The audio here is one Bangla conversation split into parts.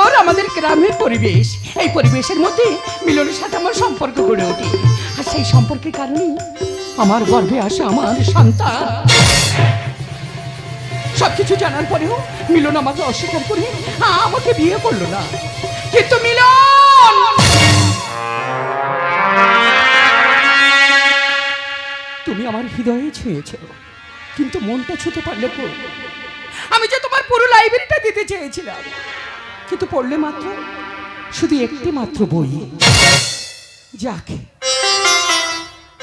সুন্দর আমাদের গ্রামের পরিবেশ। এই পরিবেশের মধ্যে মিলনের সাথে আমার সম্পর্ক গড়ে ওঠে। আর সেই সম্পর্কের কারণে আমার গর্ভে আসে আমার সন্তান। সবকিছু জানার পরেও মিলন আমাকে অস্বীকার করে আমাকে বিয়ে করলো না। কিন্তু মিলন, তুমি আমার হৃদয়ে ছুঁয়েছ, কিন্তু মনটা ছুঁতে পারলে তো। আমি যে তোমার পুরো লাইব্রেরিটা দিতে চেয়েছিলাম, কিন্তু পড়লে মাত্র শুধু একটি মাত্র বই। যাক,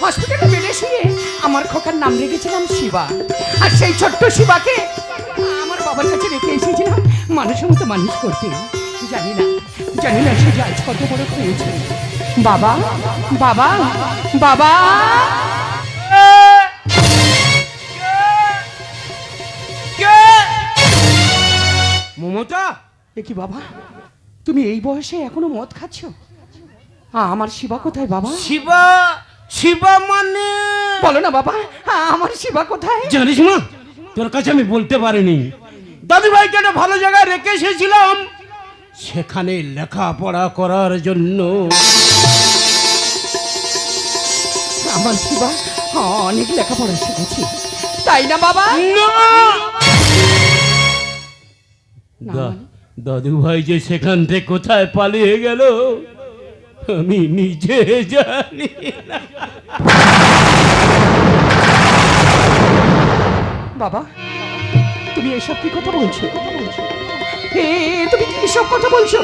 হসপিটালে বেডে শুয়ে আমার খোকার নাম রেখেছিলাম শিবা। আর সেই ছোট্ট শিবাকে আমার বাবার কাছে রেখে এসেছিলাম মানুষের মতো মানুষ করতে। জানি না সে আজ কত বড় হয়েছে। বাবা, বাবা, বাবা। মমতা, এ কি বাবা, তুমি এই বয়সে এখনো মদ খাচ্ছ? আমার শিবা কোথায় বাবা? শিবা? শিবা মানে? বলো না বাবা, আমার শিবা কোথায়? জানিস না, তোর কাছে আমি বলতে পারিনি। দাদু ভাইকে একটা ভালো জায়গায় রেখে এসেছিলাম, সেখানে লেখাপড়া করার জন্য। আমার শিবা অনেক লেখাপড়া শিখেছি, তাই না বাবা? দাদু ভাই যে সেখান থেকে কোথায় পালিয়ে গেল আমি নিজে জানি না। বাবা, তুমি এসব কি কথা বলছো? তুমি কি এসব কথা বলছো?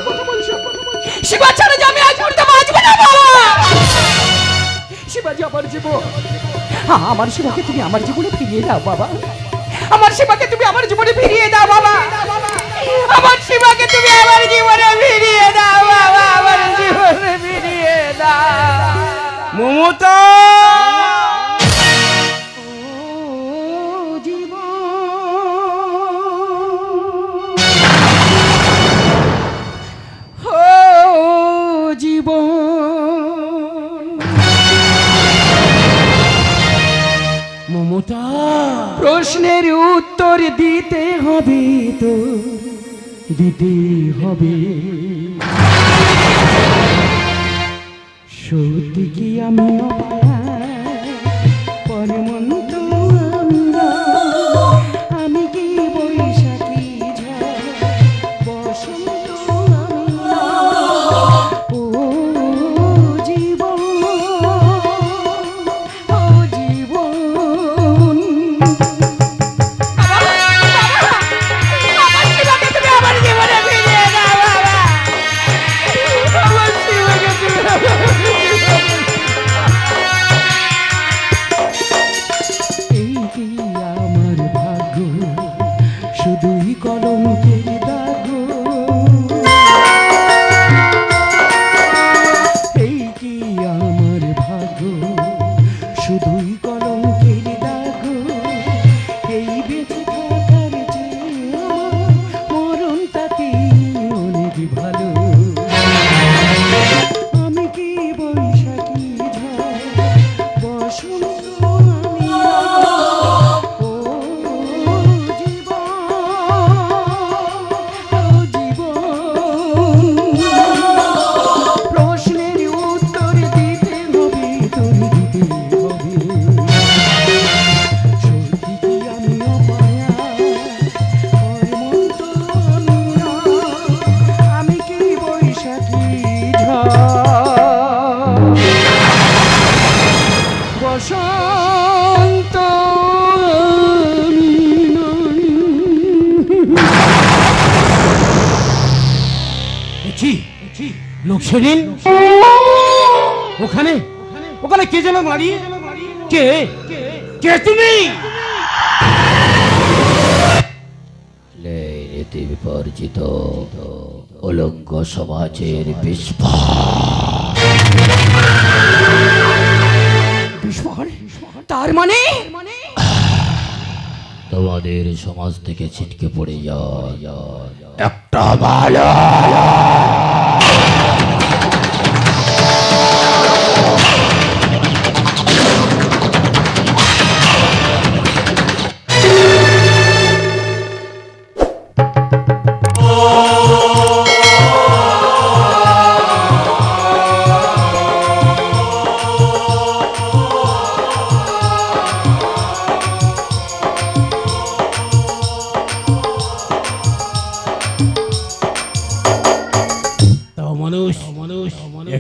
শিবা ছাড়া যে আমি আজ করতে বাঁচবো না বাবা। শিবা যে আমার জীবন, আমার শিবাকে তুমি আমার জীবনে ফিরিয়ে দাও বাবা। আমার শিবাকে তুমি আমার জীবনে ফিরিয়ে দাও বাবা। আমার শিবাকে তুমি আমার জীবনে ফিরিয়ে দাও বাবা। আমার জীবনে ফিরিয়ে দাও মমতা। মমতা, প্রশ্নের উত্তর দিতে হবে তো, দিতে হবে। সত্যি কি আমি পরমন্ত আমি কি বৈশাখী ঝড় বসন্ত ও জীবন, ও জীবন। শুধুই কলঙ্কের দাগ, এই কি আমার ভাগ্য, শুধুই কলঙ্কের দাগ। এই বেঁচে থাকার চেয়ে মরণ তাকে অনেক ভালো। আমি কি বৈশাখী ঝড় বসন্ত লোক সেদিন ওখানে ওখানে কে যেন দাঁড়িয়ে? কে কে তুমি? রীতি বিপর্জিত অলঙ্গ সমাজের বিস্ফোরণ। তার মানে তোমাদের সমাজ থেকে ছিটকে পড়ে যায় একটা ভালো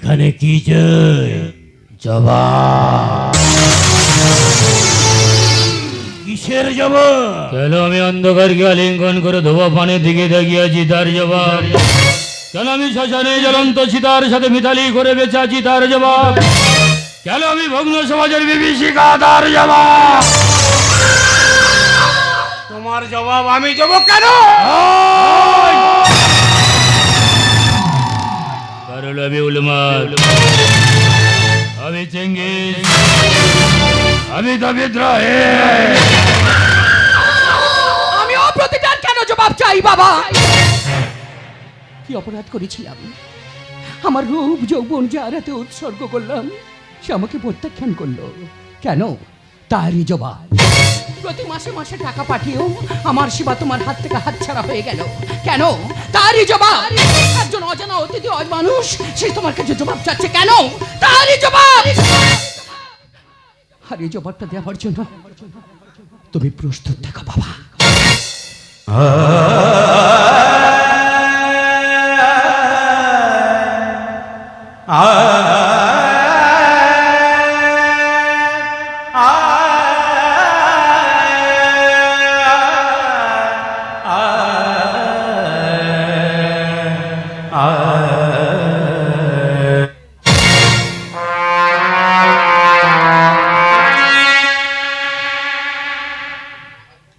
এখানে কি চাই? জবাব। কিসের জবাব? কেন আমি অন্ধকারকে আলিঙ্গন করে ধোবা পানের দিকে তাকিয়েছি তার জবাব? কেন আমি শ্মশানে জ্বলন্ত চিতার সাথে মিতালি করে বেঁচে আছি তার জবাব? কেন আমি ভগ্ন সমাজের বিভীষিকা তার জবাব? তোমার জবাব আমি দেবো কেন? কারণ আমি উলমাদ, আমি চেঙ্গিস, আমি তো বিদ্রোহী। আমি প্রতিটার কেন জবাব চাই বাবা? কি অপরাধ করেছিলাম? আমার রূপ যৌবন যার হাতে উৎসর্গ করলাম, সে আমাকে প্রত্যাখ্যান করলো কেন? তারই জবাব। প্রতি মাসে মাসে টাকা পাঠিয়েও আমার সেবা তোমার হাত থেকে হাতছাড়া হয়ে গেল কেন? তারই জবাব। একজন অজানা অতিথি মানুষ সে তোমার কাছে জবাব চাচ্ছে কেন? তারই জবাব। আর এই জবাবটা দেওয়ার জন্য তুমি প্রস্তুত থাকো বাবা।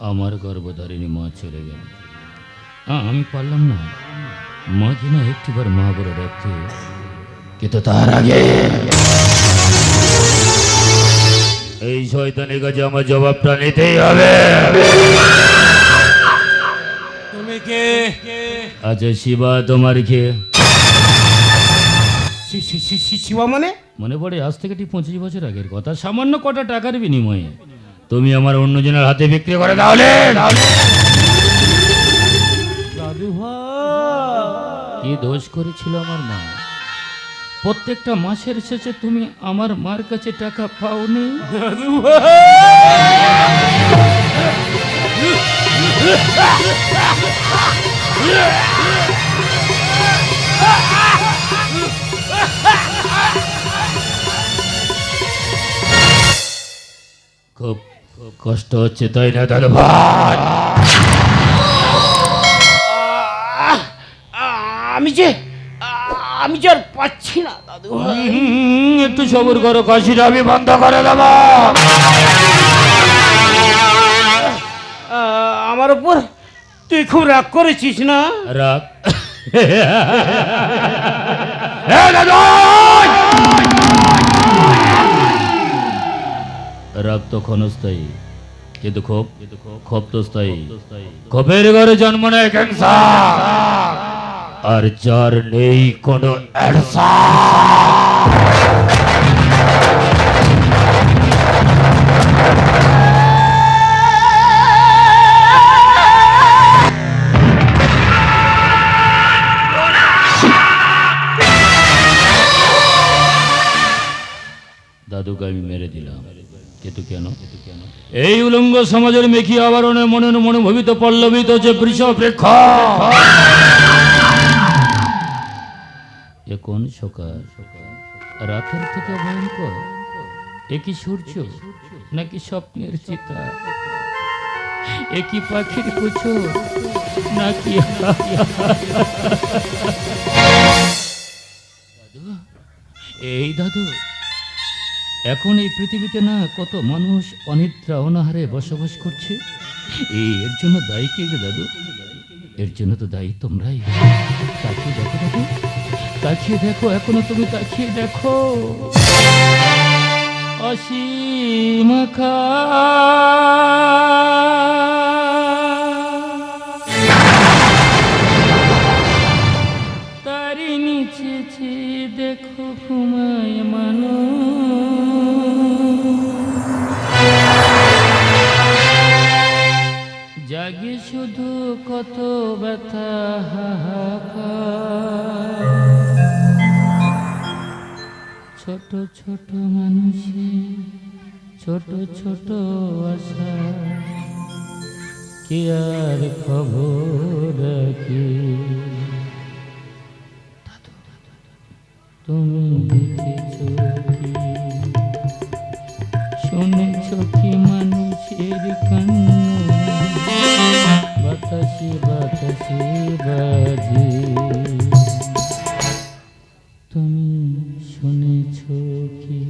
আমার গর্ভধারিণী মা চলে গেল। আমি পারলাম না মা কিনা একটিবার মা বলে রাখতে, কিন্তু তার আগে এই শয়তানের কাছে আমার জবাবটা নিতেই হবে। তুমি কে? আচ্ছা শিবা তোমার কে? শিবা মানে? মনে পড়ে আজ থেকে ঠিক 25 বছর আগের কথা। সামান্য কটা টাকার বিনিময়ে তুমি আমার অন্যজনের হাতে বিক্রি করে দাওলে। দাদু ভাই, কি দোষ করেছিল আমার মা? প্রত্যেকটা মাসের শেষে তুমি আমার মার কাছে টাকা পাওনি? দাদু ভাই, খুব কষ্ট হচ্ছে তাই না দাদু ভাই? আমি যে আর পাচ্ছি না দাদু ভাই। একটু সবর করো, কাশিটা আমি বন্ধ করে দেব। আমার উপর তুই খুব রাগ করেছিস না? রাগ? রাগ তো ক্ষণস্থায়ী, কিন্তু ক্ষোভ তো স্থায়ী। ক্ষোভের ঘরে জন্ম নেয় ক্যান্সার, আর যার নেই কোনো দাদুকে আমি মেরে দিলাম, কিন্তু কেন? এই উলঙ্গ সমাজের মেকি আবরণে মনে মনে ভবিত পল্লবিত যে বৃষ বৃক্ষ। এ কোন সকাল, রাতের থেকে ভয়ঙ্কর? এ কি সূর্য নাকি স্বপ্নের চিতা? এ কি পাখির কুচো নাকি? এই দাদু, এখন এই পৃথিবীতে না কত মানুষ অনিদ্রা অনাহারে বসবাস করছে। এর জন্য দায়ী কে গে দাদু? এর জন্য তো দায়ী তোমরাই। তাকিয়ে দেখো দাদু, তাকিয়ে দেখো, এখনো তুমি তাকিয়ে দেখো। অসীম তারি নিচে দেখো ঘুমায় জাগে শুধু কত ব্যথা হাহাকার। ছোট ছোট মানুষের ছোট ছোট আশা, কি আর খবর রাখি? তুমি বাতাসে বাতাসে বাজে, তুমি শুনেছ কি?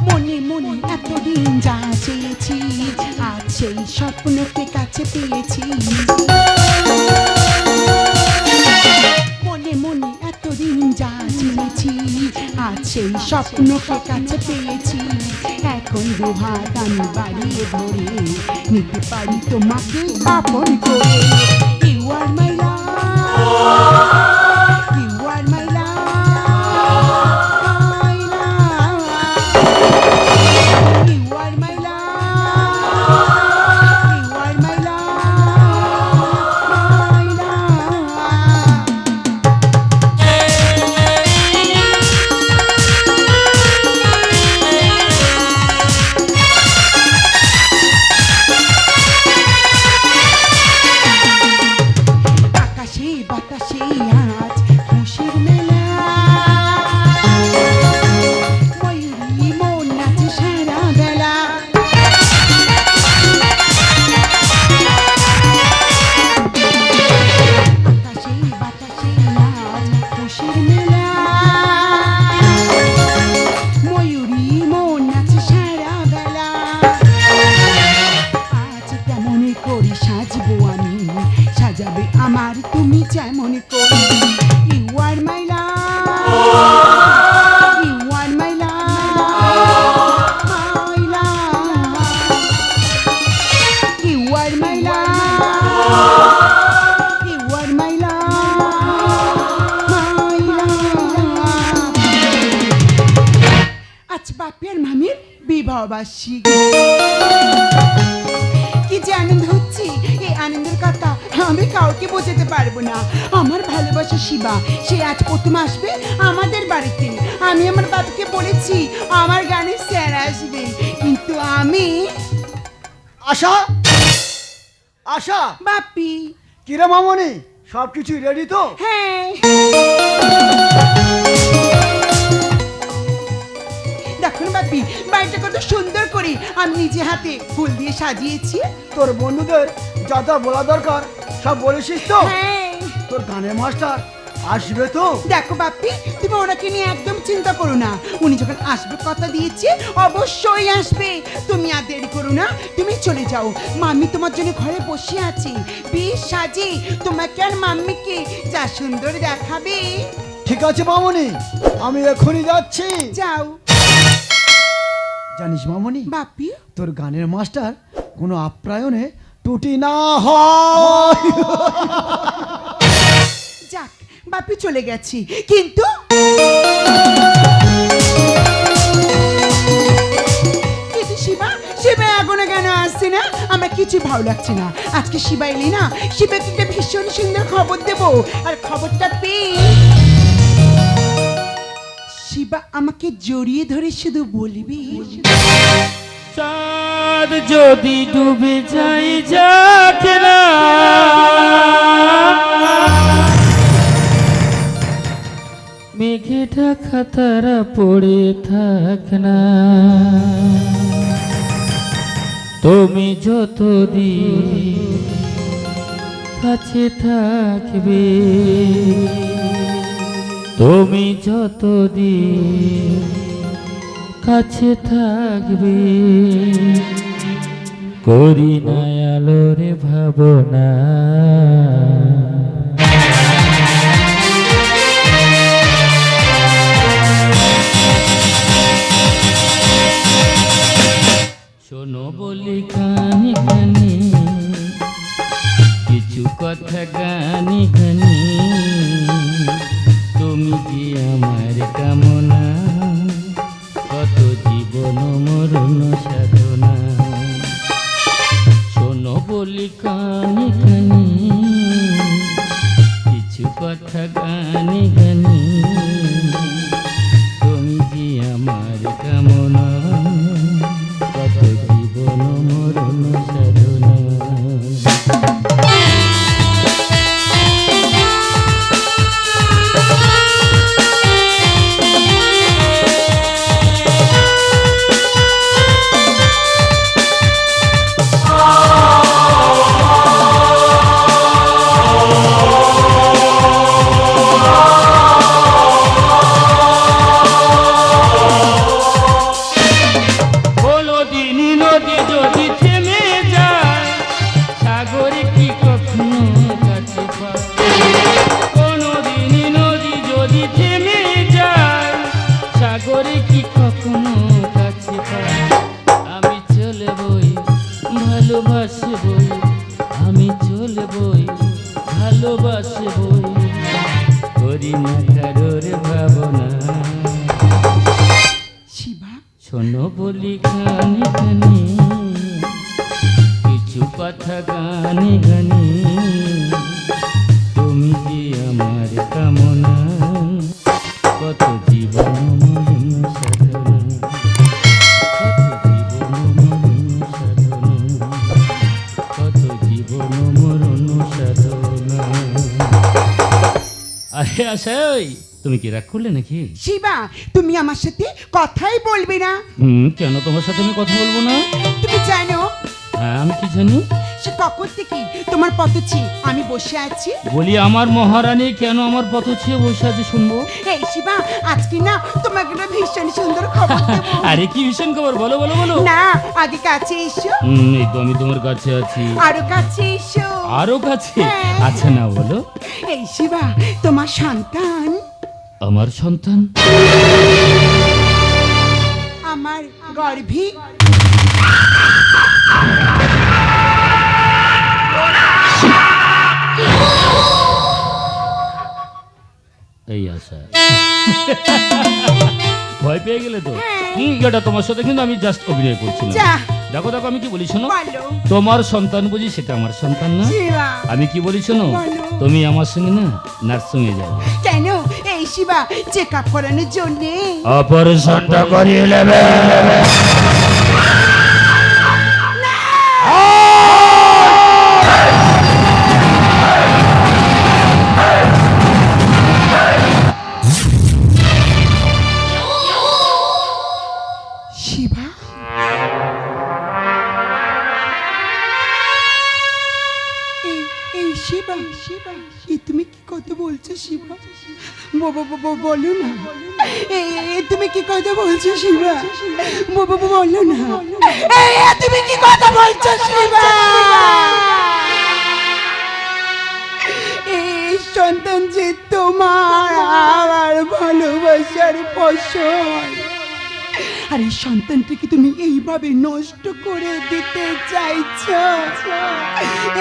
মনে মনে এতদিন যা চেয়েছি, আজ সেই স্বপ্নকে কাছে পেয়েছি। মনে মনে এতদিন যা চেয়েছি, আজ সেই স্বপ্নকে কাছে পেয়েছি। এখন দুহাত আমি বাড়িয়ে ধরে নিতে পারি তোমাকে আপন করে। You are my love, you are my love, my love. You are my love, you are my love, my love. আকাশে বাতাসে আজ খুশির মেলা, ময়ূরী মন নাচে সারা বেলা। আকাশে বাতাসে আজ খুশির মেলা, ময়ূরী মন নাচে সারা বেলা। আজ কেমন করি সাজবো আমি, সাজাবে আমার তুমি যেমন করি। You are my love, you are my love, my love. You are my love, you are my love, my love. আজ বাপি আর মামির বিবাহ বার্ষিক, কি যে আনন্দ হচ্ছে, এই আনন্দের কথা আমি কাউকে বোঝাতে পারবো না। আমার ভালোবাসা শিবা, সে আজ প্রথম আসবে আমাদের বাড়িতে। আমি আমার বাবাকে বলেছি আমার গানের স্যার আসবে, কিন্তু আমি আশা, আশা, বাপি। কিরে মামনি, সব কিছু রেডি তো? হ্যাঁ, দেখুন বাপি, বাড়িটা কত সুন্দর করে আমি নিজে হাতে ফুল দিয়ে সাজিয়েছি। তোর বন্ধুদের যা যা বলা দরকার সব বলেছিস তো? হ্যাঁ, তোর গানের মাস্টার আসবে তো? দেখো বাপি, তুমি ওনাকে নিয়ে একদম চিন্তা করো না। উনি যখন আসবে কথা দিয়েছে, অবশ্যই আসবে। তুমি আর দেরি করো না, তুমি চলে যাও। মাম্মি তোমার জন্য ঘরে বসে আছে, বেশ সাজে তোমাকে আর মাম্মিকে যা সুন্দর দেখাবে। ঠিক আছে মামনি, আমি এখনই যাচ্ছি। যাও জানিস মামনি, বাপি। তোর গানের মাস্টার কোনো আপ্যায়নে টুটি না হয়। যাক, বাপি চলে গেছি, কিন্তু শিবা, শিবা এখনো কেন আসছে না? আমার কিছু ভালো লাগছে না। আজকে শিবা এলি না, শিবাকে একটা ভীষণ সুন্দর খবর দেবো। আর খবরটা পেয়ে শিবা আমাকে জড়িয়ে ধরে শুধু বলবি, চাঁদ যদি ডুবে যায় যাক না, মেঘে ঢাকা তারা পড়ে থাক না, তুমি যতদিন কাছে থাকবে, তুমি যতদিন কাছে থাকবে, করি না আলোর ভাবনা। শোনো বলি কানি কানি, কিছু কথা গানি গানি, তুমি কথা গানে গানে তুমি যে আমার কামনা কত জীবন মরণ সাধনা আমি চলবই ভালোবাসবই করি না কারোর ভাবনা শিবা শোনো বলি গানে গানে কিছু কথা গানে গানে তুমি যে আমার কামনা কত জীবন মরণ সাধনা কত জীবন মরণ সাধনা আরে আশাই তুমি কি রাগ করলে নাকি? শিবা তুমি আমার সাথে কথাই বলবে না? কেন তোমার সাথে আমি কথা বলবো না? তুমি জানো? হ্যাঁ আমি কি জানি। সে কখন থেকে তোমার পথছি আমি বসে আছি। বলি আমার মহারানী কেন আমার পথছি বসে আছে শুনবো? এই শিবা আজকে না তোমাকে একটা ভীষণ সুন্দর খবর দেবো। আরে কি ভীষণ খবর বলো বলো বলো। না আগে কাছে এসো। এই তো আমি তোমার কাছে আছি। আরো কাছে এসো। আরো কাছে? হ্যাঁ। আচ্ছা না বলো। এই শিবা তোমার সন্তান। আমার সন্তান? আমার গর্ভে। এই আশা ভয় পেয়ে গেলে তো? এটা তোমার সাথে কিন্তু আমি জাস্ট অভিনয় করছিলাম। দেখো দেখো আমি কি বলি শোনো, তোমার সন্তান বুঝি সেটা আমার সন্তান না। আমি কি বলি শোনো, তুমি আমার সঙ্গে না নার্সিংয়ে যাবে। কেন? এই শিবা চেক আপ করানোর জন্য। অপারেশনটা করিয়ে নেবে। শিবা এই শিবা শিবা তুমি কি কথা বলছো শিবা? বলো না। তুমি কি কথা বলছো শিবা? বলো না। তুমি কি কথা বলছো শিবা? এই সন্তান যে তোমার আমার ভালোবাসার ফসল, আর এই সন্তানটিকে তুমি এইভাবে নষ্ট করে দিতে চাইছো।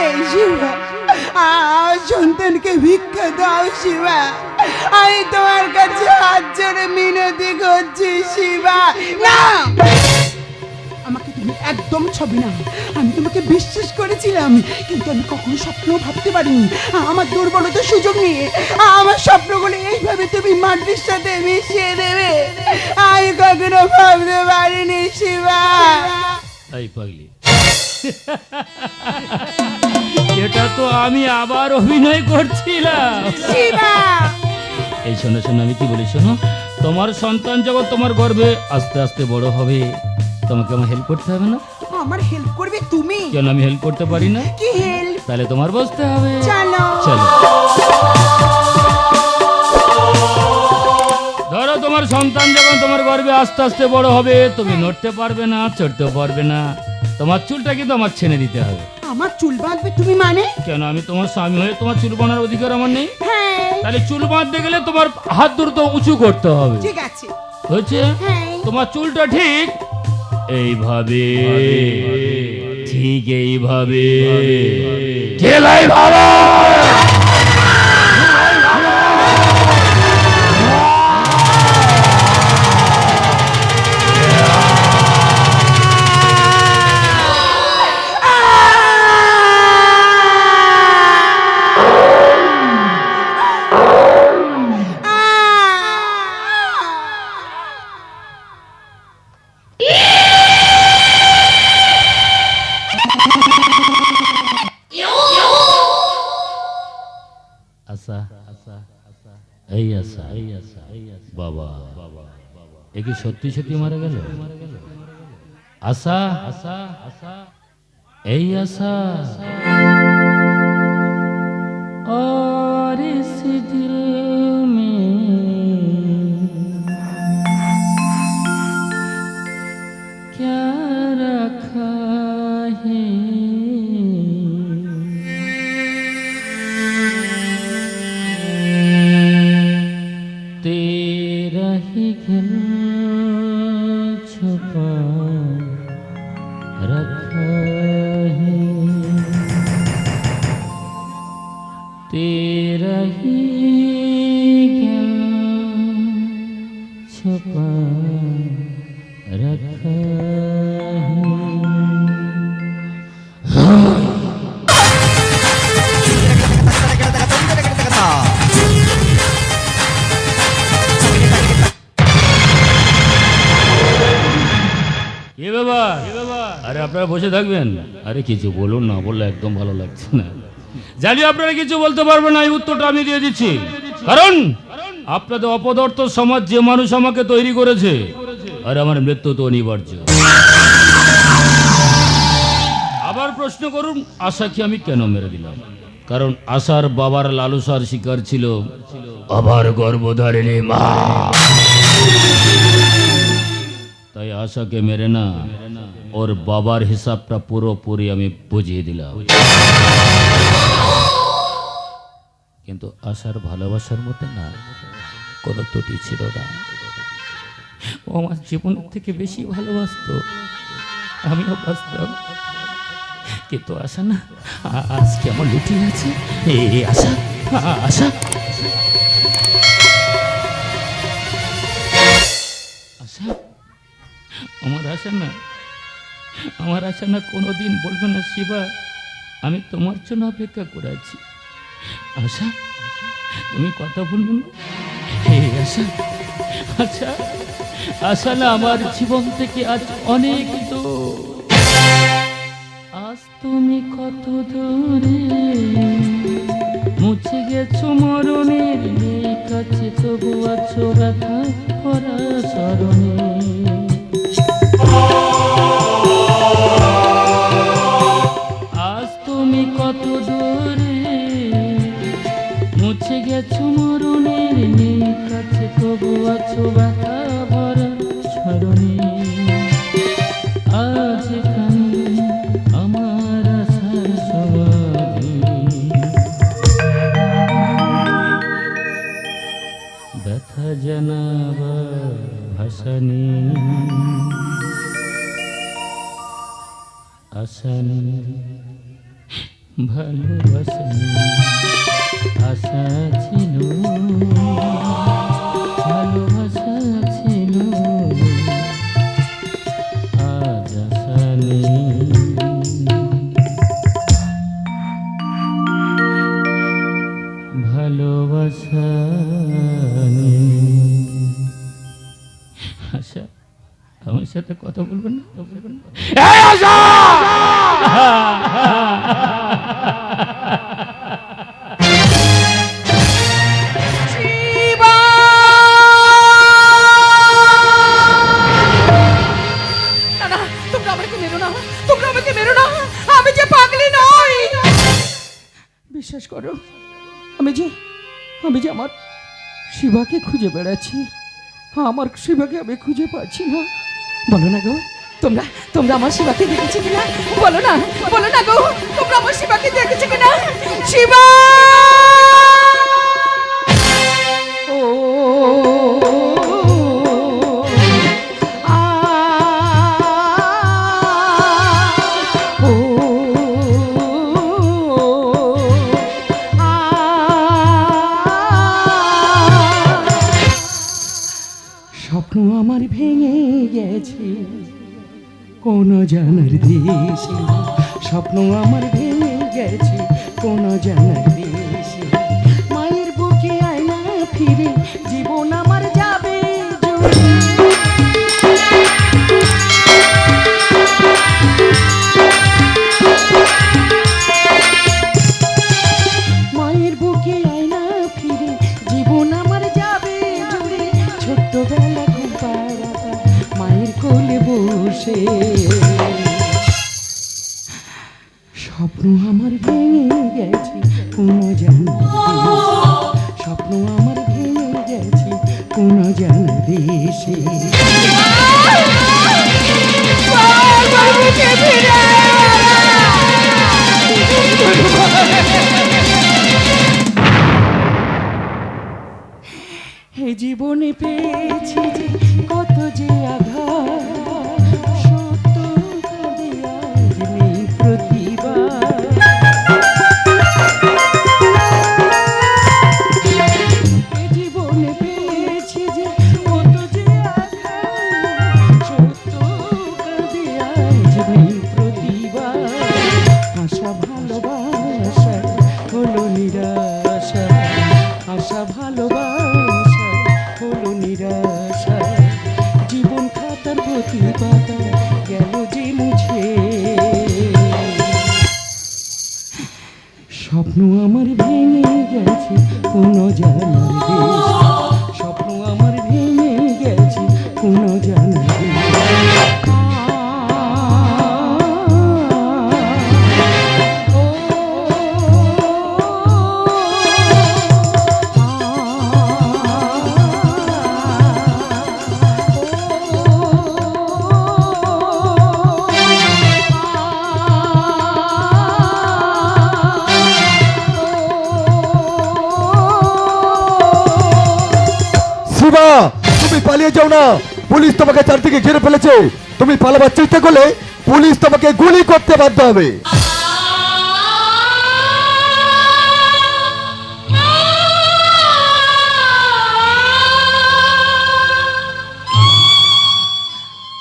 এই শিবা সন্তানকে ভিক্ষা দাও শিবা, আমি তোমার কাছে হাত জোড়ে মিনতি করছি শিবা। না আমাকে তুমি একদম ছবি না। আমি তোমাকে বিশ্বাস করেছিলাম, কিন্তু আমি কখনো স্বপ্নও ভাবতে পারিনি আমার দুর্বলতার সুযোগ নিয়ে আমার স্বপ্নগুলো এইভাবে তুমি মাটির সাথে মিশিয়ে দেবে। আমি কখনো ভাবতে পারিনি শিবা। এই পাগলি, এটা তো আমি আবার অভিনয় করছিলাম শিবা। এই শোনো শোনো আমি কি বলি শোনো, তোমার সন্তান যখন তোমার গর্ভে আস্তে আস্তে বড় হবে তোমাকে আমার হেল্প করতে হবে না? আমার হেল্প করবে তুমি? কেন আমি হেল্প করতে পারি না? কি হেল্প? তাহলে তোমার বসতে হবে। চলো চলো। ধরো তোমার সন্তান যখন তোমার গর্ভে আস্তে আস্তে বড় হবে, তুমি নড়তে পারবে না, চড়তেও পারবে না, তোমার চুলটা কিন্তু আমার ছেড়ে দিতে হবে। আমার চুল বাঁধবে তুমি মানে? কেন আমি তোমার স্বামী হয়ে তোমার চুল বাঁধার অধিকার আমার নেই? হ্যাঁ তাহলে চুল বাঁধতে গেলে তোমার হাত দুটো উঁচু করতে হবে। ঠিক আছে হয়েছে? হ্যাঁ তোমার চুলটা ঠিক এইভাবে, ঠিক এইভাবে ঠেলাই ভালো। এই আশা বাবা, এ কি সত্যি সত্যি মারা গেল? আশা, এই আশা। और इस दिल में क्या रखा है, तेरा ही घर छुपा रखा है, तेरा ही घर छुपा रखा है। এ বাবা, আরে আপনারা বসে থাকবেন? আরে কিছু বলুন না, বললে একদম ভালো লাগছে না। জানি আপনারা কিছু বলতে পারবেন না, এই উত্তরটা আমি দিয়ে দিচ্ছি। কারণ আপনাদের অপদার্থ সমাজ যে মানুষ আমাকে তৈরি করেছে, আর আমার মৃত্যু তো অনিবার্য। আবার প্রশ্ন করুন, আশাকে আমি কেন মেরে দিলাম? কারণ আশার বাবার লালসার শিকার ছিল আবার গর্ভধারিণী মা। তাই আশাকে মেরে না, ওর বাবার হিসাবটা পুরোপুরি আমি বুঝিয়ে দিলাম। কিন্তু আশার ভালোবাসার মধ্যে না কোনো ত্রুটি ছিল না। ও আমার জীবনের থেকে বেশি ভালোবাসতো, আমিও বাসতাম। কিন্তু আশা না, আজকে আমার লুটিয়ে আছে। এই আশা, আশা, আশা, আমার আশা না, আমার আশা না কোনোদিন বলবে না শিবা আমি তোমার জন্য অপেক্ষা করে আছি। আশা, তুমি কথা বলবে না? এই আশা, আশা, আশা না আমার জীবন থেকে আজ অনেক দূর। আজ তুমি কত দূরে, মুছে গেছো মরণের কাছে, তবু আছো ব্যথা ভরা স্মরণে। আজ তুমি কত দূরে, মুছে গেছো মরণের কাছে, তবু আছো ব্যথা ভরা স্মরণে। আজ এখানে আমার আশার সমাধি, ব্যথা জানাবার ভাষা নেই, আশা নেই, ভালোবাসা নেই। আশা ছিল, ভালোবাসা ছিল, আজ আশা নেই। ভালোবাসা নেই। আশা, আমার সাথে কথা বলবেন না? এই আশা! বিশ্বাস করো, আমি যে আমার শিবাকে খুঁজে বেড়াচ্ছি, আমার শিবাকে আমি খুঁজে পাচ্ছি না। বলো না গো, তোমরা আমার শিবাকে দেখেছো কিনা? বলো না গো, তোমরা আমার শিবাকে দেখেছো কিনা? শিবা, ও স্বপ্ন আমার ভেঙে গেছে কোন জানার দেশে, স্বপ্ন আমার ভেঙে গেছে কোন জানার দেশে। মায়ের বুকে আয়না ফিরে জীবন আমার যাবে জুড়ে। মায়ের বুকে আয়না ফিরে জীবন আমার আমার ভেঙে গেছে কোন জানার দেশে, স্বপ্ন আমার ভেঙে গেছে কোন জানার দেশে। হে জীবনে পেয়েছি যে কত যে আঘাত, সত্য কাঁদে আজ নেই প্রতিবাদ। হে জীবনে পেয়েছি যে কত যে আঘাত, সত্য কাঁদে আজ নেই প্রতিবাদ। আশা ভালোবাসা হলো নিরাশা, আশা ভালোবাসা হলো নিরাশা। জীবন খাতার প্রতি পাতা গেল যে মুছে, স্বপ্ন আমার ভেঙে গেছে কোন জানার দেশ, স্বপ্ন আমার ভেঙে গেছে কোন জানার দেশ। শিবা, তুমি পালিয়ে যাও না, পুলিশ তোমাকে চারদিকে ঘিরে ফেলেছে। তুমি পালাবার চেষ্টা করলে পুলিশ তোমাকে গুলি করতে বাধ্য হবে।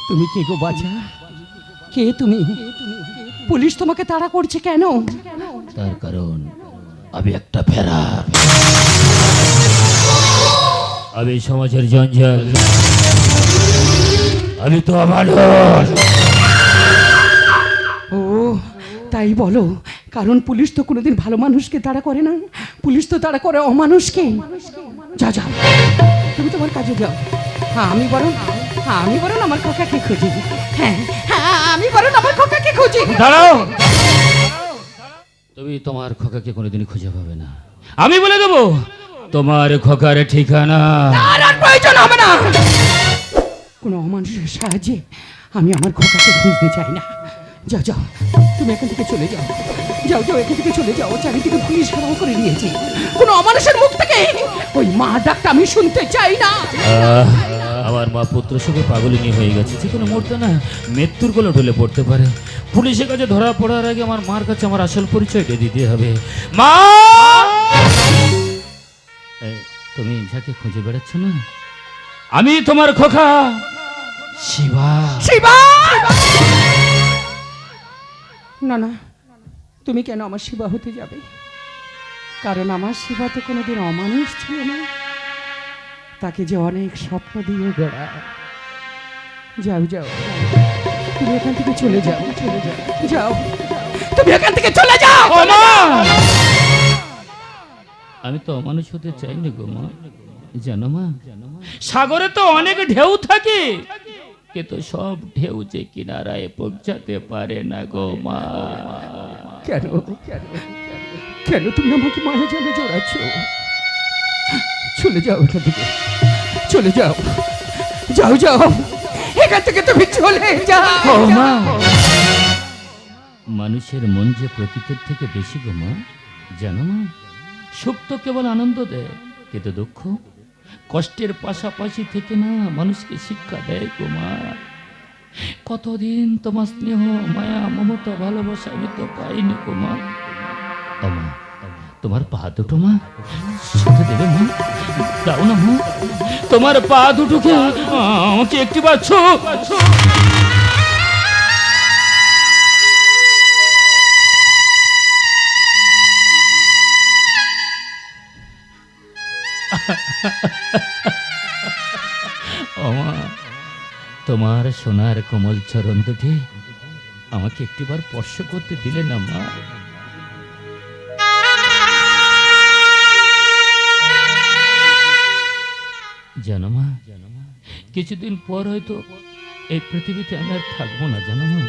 তুমি কে গো বাছা? কে তুমি? পুলিশ তোমাকে তাড়া করছে কেন? তার কারণ আমি একটা ফেরার, আমি সমাজের জঞ্জাল, আমি তো মানুষ। ও তাই বলো, কারণ পুলিশ তো কোনোদিন ভালো মানুষকে তাড়া করে না, পুলিশ তো তাড়া করে অমানুষকে। যা যাও, তুমি তোমার কাজে যাও। আমি বরং আমার খোকাকে খুঁজি। হ্যাঁ হ্যাঁ, আমি বরং আমার খোকাকে খুঁজি। দাঁড়াও, তুমি তোমার খোকাকে কোনোদিনই খুঁজে পাবে না। আমি বলে দেবো তোমার খোকার ঠিকানা। আর প্রয়োজন হবে না, কোনো অমানুষের সাহায্যে আমি আমার খোকাকে খুঁজতে চাই না। যাও যাও, তুমি এখান থেকে চলে যাও, যাও যাও, এখান থেকে চলে যাও। চারিদিকে পুলিশ ঘেরাও করে নিয়েছে, কোনো অমানুষের মুখ থেকে ওই মা ডাকটা আমি শুনতে চাই না। আমার মা পুত্র সুখে পাগলিনী হয়ে গেছে, যে কোনো মুহূর্তে না মৃত্যুর কোলে ঢলে পড়তে পারে। পুলিশের কাছে ধরা পড়ার আগে আমার মার কাছে আমার আসল পরিচয়টা দিতে হবে। মা, এই, তুমি যাকে খুঁজে বেড়াচ্ছ না, আমি তোমার খোকা শিবা। শিবা! না না, তুমি কেন আমার শিবা হতে যাবে? কারণ আমার শিবা তো কোনোদিন অমানুষ ছিল না, তাকে যে অনেক স্বপ্ন দিয়ে বেড়ায়। যাও যাও, তুমি এখান থেকে চলে যাও, চলে যাও, যাও, তুমি এখান থেকে চলে যাও। আমি তো অমানুষ হতে চাইনি গো মা, জানো মা, সাগরে তো অনেক ঢেউ থাকে, কিন্তু সব ঢেউ যে কিনারায় পৌঁছাতে পারে না গো মা। কেন কেন কেন তুমি আমাকে মায়া জালে জড়াচ্ছ? চলে যাও এখান থেকে, চলে যাও, যাও যাও, এখান থেকে তুমি চলে যাও। মা, মানুষের মন যে প্রকৃতির থেকে বেশি গো মা, জানো মা, সুখ তো কেবল আনন্দ দেয়, কিন্তু দুঃখ কষ্টের পাশাপাশি থেকে না মানুষকে শিক্ষা দেয় গো মা। কতদিন তোমার স্নেহ, মায়া, মমতা, ভালোবাসা আমি তো পাইনি গো মা। ও মা, তোমার পা দুটো মা ছুঁতে দেবে মা, দাও না মা, তোমার পা দুটোকে আমাকে একটিবার ছো। ও মা, তোমার সোনার কোমল চরণ দুটি আমাকে একটিবার স্পর্শ করতে দিলে না মা? জানো মা, কিছুদিন পর হয়তো এই পৃথিবীতে আমি আর থাকবো না, জানো মা।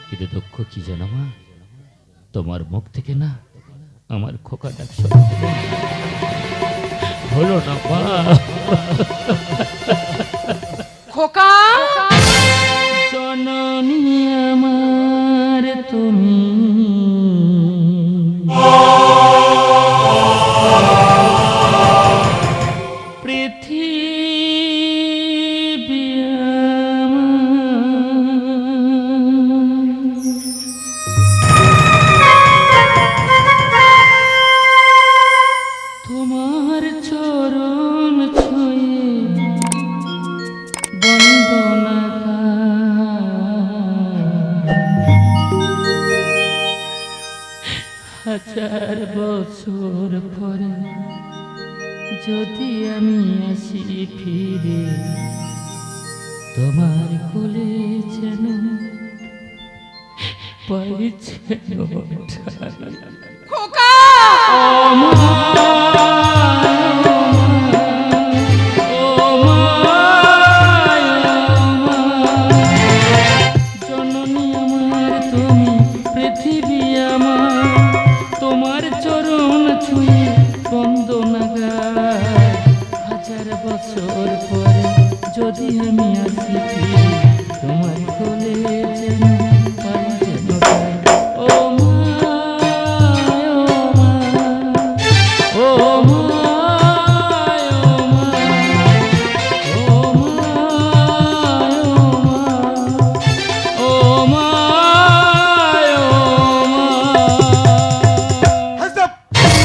কিন্তু দুঃখ কি জানো মা, তোমার মুখ থেকে না আমার খোকা ডাক হলো না মা। খোকা জননী আমার তুমি, পৃথিবী তোমার চরণ ছুঁয়ে বন্দনা হাজার বছর পরে যদি আমি আসি ফিরে তোমার কোলে যেন পাই যেন ঠাই। খোকা জননী আমার তুমি, পৃথিবী আমার তোমার চরণ ছুঁয়ে বন্দনা গাই। হাজার বছর পরে যদি আমি আসি ফিরে তোমার কোলে যেন পাই যেন ঠাই। ও মা, ও মা, ও মা, ও মা, ও মা, ও মা, একদম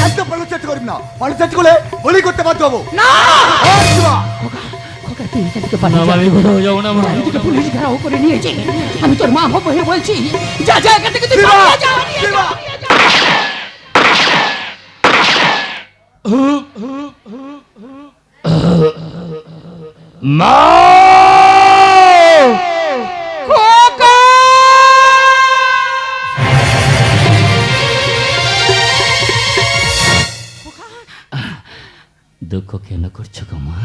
একদম পালু চেষ্টা করবি না, পালু চেষ্টা করলে বলি করতে বাধ্য হবো। না এই শিবা, খোকা তুই এখান থেকে না পালিয়ে যা। আমি কোথাও যাবো না মা। চারিদিকে পুলিশ ঘেরাও করে নিয়েছে। আমি তোর মা হবো হয়ে বলছি, যা যা এখান থেকে তুই শিবা, পালিয়ে যা। শিবা। মা, খোকা দুঃখ কেন করছো গো মা?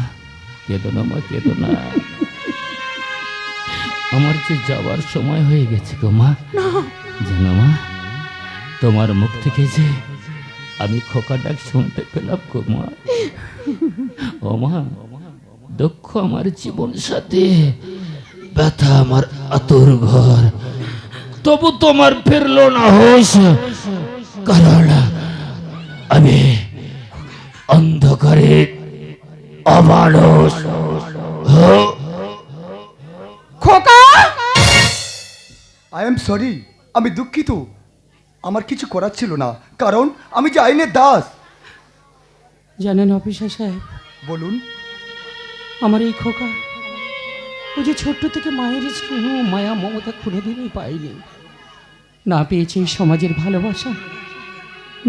কেঁদো না মা, কেঁদো না। আমার যে যাওয়ার সময় হয়ে গেছে গো মা। জানো মা, তোমার মুখ থেকে যে আমি খোকা ডাক শুনতে পেলাম গো মা। ও মা, দুঃখ আমার জীবন সাথী, ব্যথা আমার আতুর ঘর, তবু তোমার ফিরলো না হোশ, কারণ আমি অন্ধকারে অমানুষ। খোকা আই এম সরি, আমি দুঃখিত। আমার কিছু করার ছিল না, কারণ আমি যে আইনের দাস। জানেন অফিসার সাহেব, বলুন। আমার এই খোকা ও যে ছোট্ট থেকে মায়ের স্নেহ মায়া মমতা কোনোদিনই পাইনি। না পেয়েছে এই সমাজের ভালোবাসা,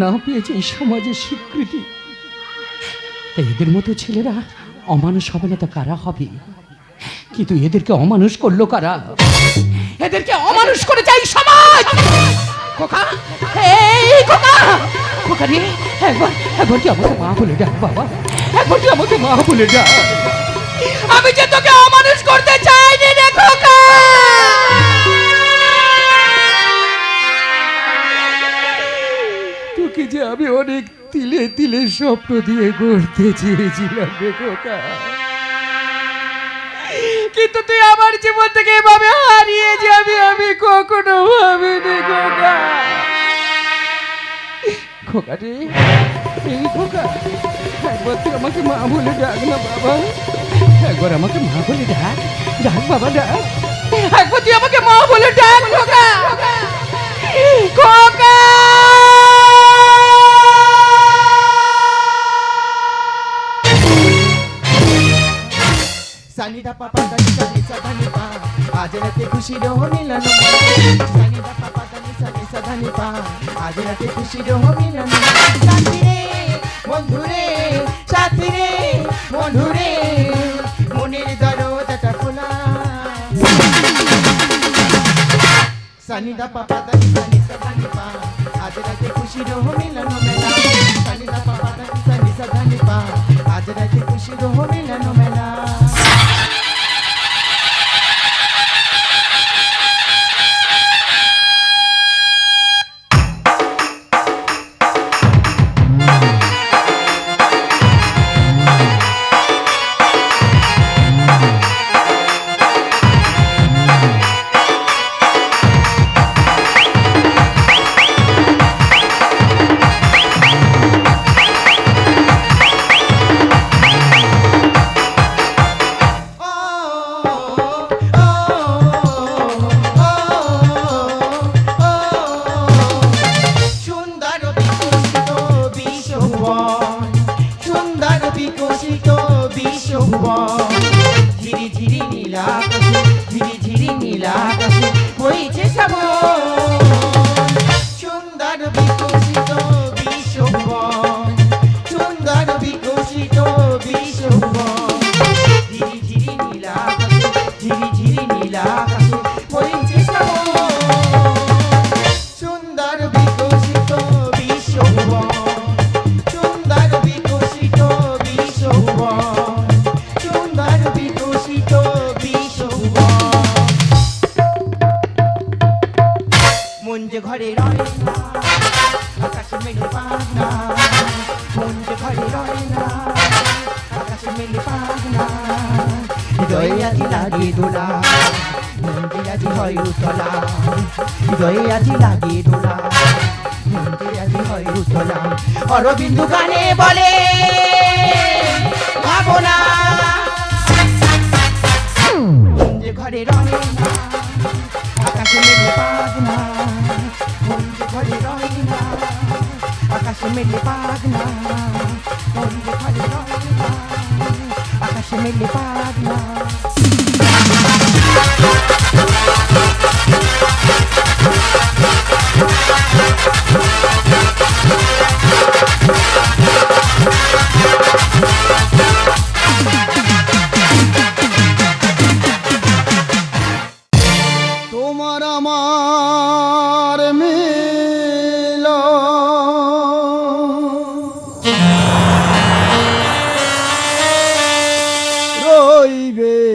না পেয়েছে এই সমাজের স্বীকৃতি। তাই এদের মতো ছেলেরা অমানুষ হবে না তো কারা হবে? কিন্তু এদেরকে অমানুষ করলো কারা? এদেরকে অমানুষ করে চাই সমাজ। খোকা, এই খোকা, খোকা রে, একবার একবার তুই আমাকে মা বলে ডাক বাবা, একবার তুই আমাকে মা বলে ডাক। আমি যে তোকে অমানুষ করতে চাইনি রে খোকা। তোকে যে আমি অনেক তিলে তিলে স্বপ্ন দিয়ে গড়তে চেয়েছিলাম রে খোকা, কিন্তু তুই আমার জীবন থেকে এভাবে হারিয়ে যাবি আমি কখনো ভাবিনি খোকা। খোকা রে, এই খোকা, একবার তুই আমাকে মা বলে ডাক না বাবা, একবার আমাকে মা বলে ডাক, ডাক বাবা ডাক, একবার তুই আমাকে মা বলে ডাক খোকা, খোকা। সানিদা পাপা দানি সানি সাধানি পা আজ রাতে খুশির মিলন। সানিদা পাপা দানি সানি সাধানি পা আজ রাতে খুশির মিলন। সাথী রে বন্ধু রে, সাথী রে বন্ধু রে, মনের দরজাটা খোলা। সানিদা পাপা দানি সানি সাধানি পা আজ রাতে খুশির মিলন মেলা। সানিদা পাপা দানি সানি সাধানি পা আজ রাতে খুশির মিলন মেলা। বিকশিত বিশ্বভুবন ঝিরি ঝিরি নীল আকাশে ঝিরি ঝিরি নীল আকাশে বইছে শ্রাবণ সুন্দর বিকশিত বিশ্বভুবন সুন্দর বিকশিত বিশ্বভুবন ঝিরি ঝিরি নীল আকাশে ঝিরি ঝিরি নীল আকাশে বইছে শ্রাবণ সুন্দর বিকশিত বিশ্বভুবন সুন্দর বিকশিত বিশ্বভুবন সুন্দর বিকশিত বিশ্বভুবন মন যে ঘরে রয় না আকাশে মেলে পাখনা মন যে ঘরে রয় না আকাশে মেলে পাখনা হৃদয়ে আজি লাগে দোলা মনটি আজি হয় উতলা হৃদয়ে আজি লাগে দোলা মনটি আজি হয় উতলা অরবিন্দু গানে বলে ভাবনা মন যে ঘরে রয় না আকাশে মেলে পাখনা মন যে ঘরে রয় না আকাশে মেলে পাখনা মন যে ঘরে রয় না আকাশে মেলে পাখনা তোমার আমার মিল রইবে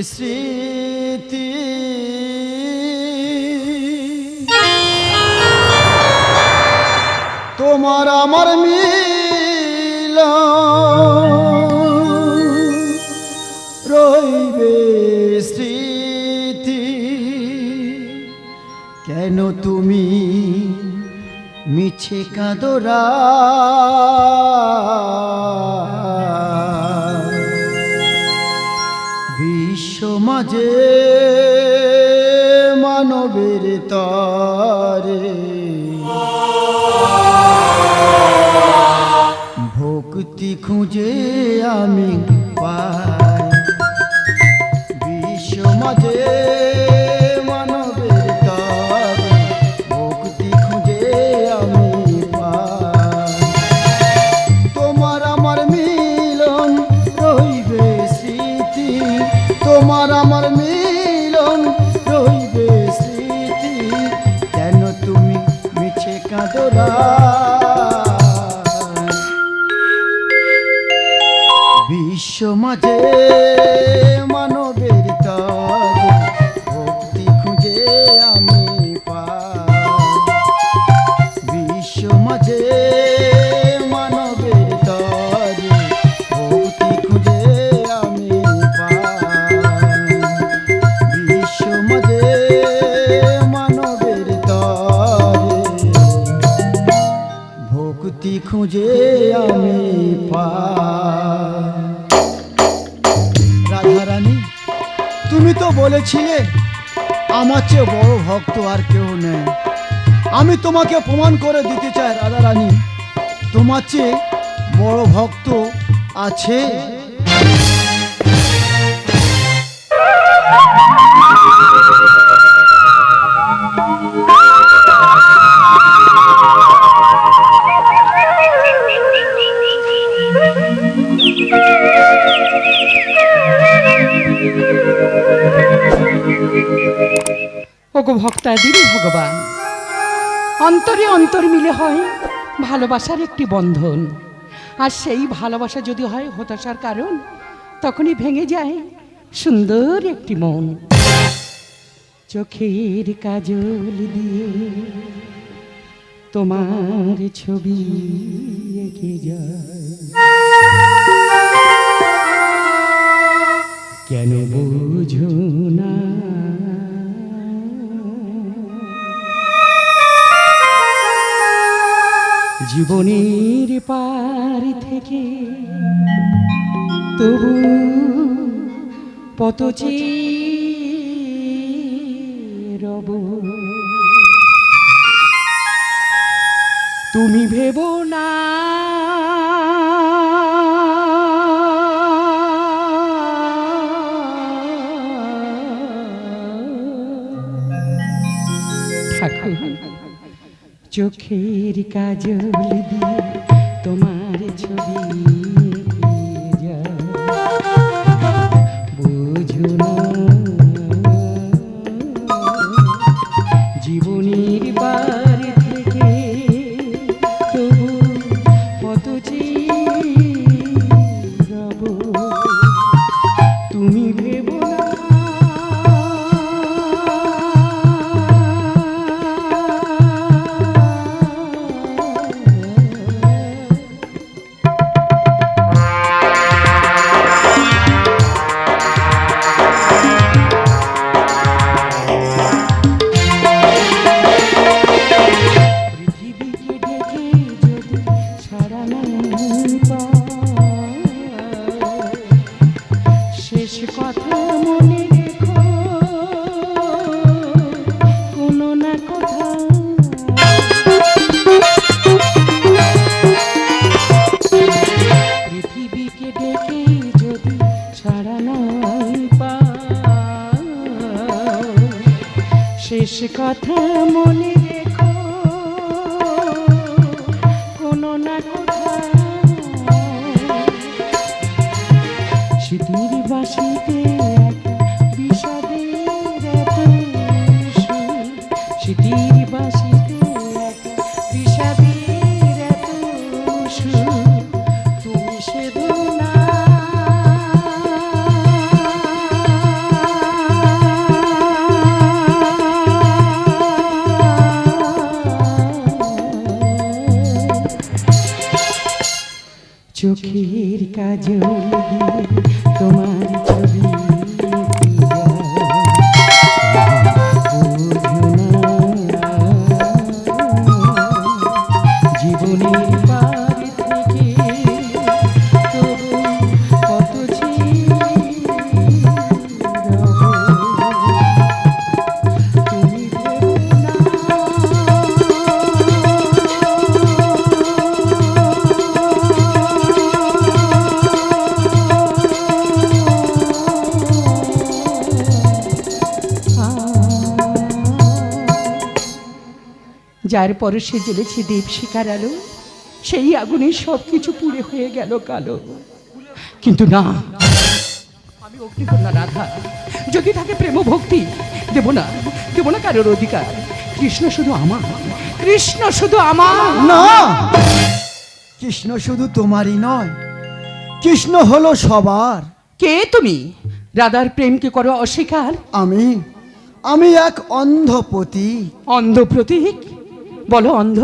স্মৃতি তোমার আমার মিল রইবে স্মৃতি কেন তুমি মিছে কাঁদরা বিশ্ব মাঝে মানবের তরে ভক্তি খুঁজে আমি পাই বিশ্ব মাঝে মানবের তরে ভক্তি খুঁজে আমি পাই তোমার আমার মিলন রইবে স্মৃতি তোমার আমার মিলন রইবে স্মৃতি কেন তুমি মিছে কাঁদরা বিশ্ব মাঝে মানবের তরে ভক্তি খুঁজে আমি পাই বিশ্ব মাঝে মানবের তরে ভক্তি খুঁজে আমি পাই বিশ্ব মাঝে মানবের তরে ভক্তি খুঁজে আমি পাই রাধারানী তুমি তো বলেছিলে আমার চেয়ে বড় ভক্ত আর কেউ নেই আমি তোমাকে প্রমাণ করে দিতে চাই রাধারানী তোমার চেয়ে বড় ভক্ত আছে ওগো ভক্তাদিনী ভগবান অন্তরে অন্তর মিলে হয় ভালোবাসার একটি বন্ধন আর সেই ভালোবাসা যদি হয় হতাশার কারণ তখনই ভেঙে যায় সুন্দর একটি মন চোখের কাজল দিয়ে তোমার ছবি এঁকে যায় কেন বুঝো না জীবনের পার থেকে তবু পত রব তুমি ভেবো না চোখের কাজল দিয়ে তোমার ছবি এঁকে যায়। বুঝো না জীবনের বার থেকে তবু কত রব তুমি ভেবো না পৃথিবীকে ডেকে যদি সারা না পায়, শেষ কথা মনে রেখো কোনো না কোথাও। পৃথিবীকে ডেকে যদি সারা নাই পাও, শেষ কথা মনে রেখো কোনো না কোথাও। শীতের বাসিতে একা বিষাদের এত সুর, শীতের বাসিতে একা বিষাদের এত সুর, তুমি সেদো না চোখের কাজল দিয়ে তোমার ছবি এঁকে যায়। বুঝো না জীবনের পার থেকে তবু কত রব তুমি ভেবো না যার পরশে জ্বলেছে দেব শিকার আলো, সেই আগুনে সব কিছু পুড়ে হয়ে গেল কালো। কিন্তু না, আমি অগ্নিকন্যা রাধা, যদি থাকে প্রেম ভক্তি দেব না, দেব না কারোর অধিকার। কৃষ্ণ শুধু আমার, কৃষ্ণ শুধু আমার। না, কৃষ্ণ শুধু তোমারই নয়, কৃষ্ণ হলো সবার। কে তুমি? রাধার প্রেমকে করো অস্বীকার? আমি এক অন্ধপতি। অন্ধ প্রতীক? বলো অন্ধ,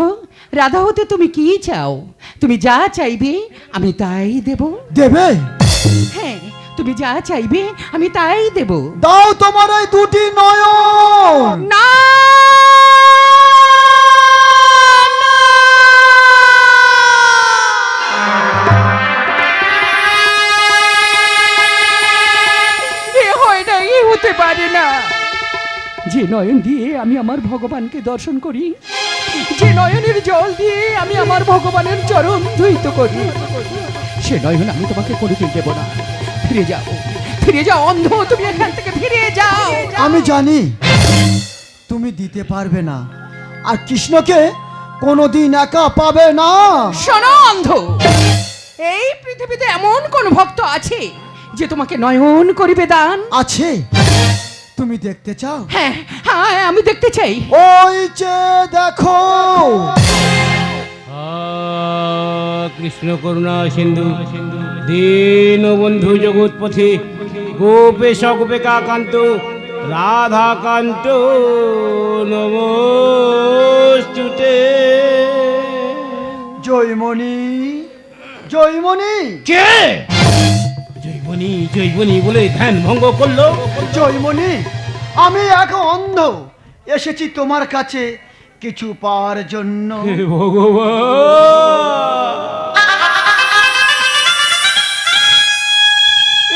রাধা হতে তুমি কি চাও? তুমি যা চাইবে আমি তাই দেব। দেবে? হ্যাঁ, তুমি যা চাইবে আমি তাই দেব। দাও তোমার এই দুটি নয়ন। না এ হয় না, এ হতে পারে না। যে নয়ন দিয়ে আমি আমার ভগবানকে দর্শন করি, যে নয়নের জল দিয়ে আমি আমার ভগবানের চরণ ধুইত করি, সে নয়ন আমি তোমাকে কোনোদিন দেব না। ফিরে যাও, ফিরে যাও অন্ধ, তুমি এখান থেকে ফিরে যাও। আমি জানি তুমি দিতে পারবে না, আর কৃষ্ণকে কোনোদিন একা পাবে না। শোনো অন্ধ, এই পৃথিবীতে এমন কোন ভক্ত আছে যে তোমাকে নয়ন করিবে দান? আছে? তুমি দেখতে চাও? হ্যাঁ হ্যাঁ, আমি দেখতে চাই। ওই যে দেখো। কৃষ্ণ করুণা সিন্ধু দীন বন্ধু জগৎপথে গোপেশ গোপিকাকান্ত রাধাকান্ত নমস্তুতে। জয়মণি, জয়মণি, কে? জয়বনি জয়বনি বলে ধ্যান ভঙ্গ করলো। জয়মণি, আমি এক অন্ধ, এসেছি তোমার কাছে কিছু পাওয়ার জন্য। হে ভগবান,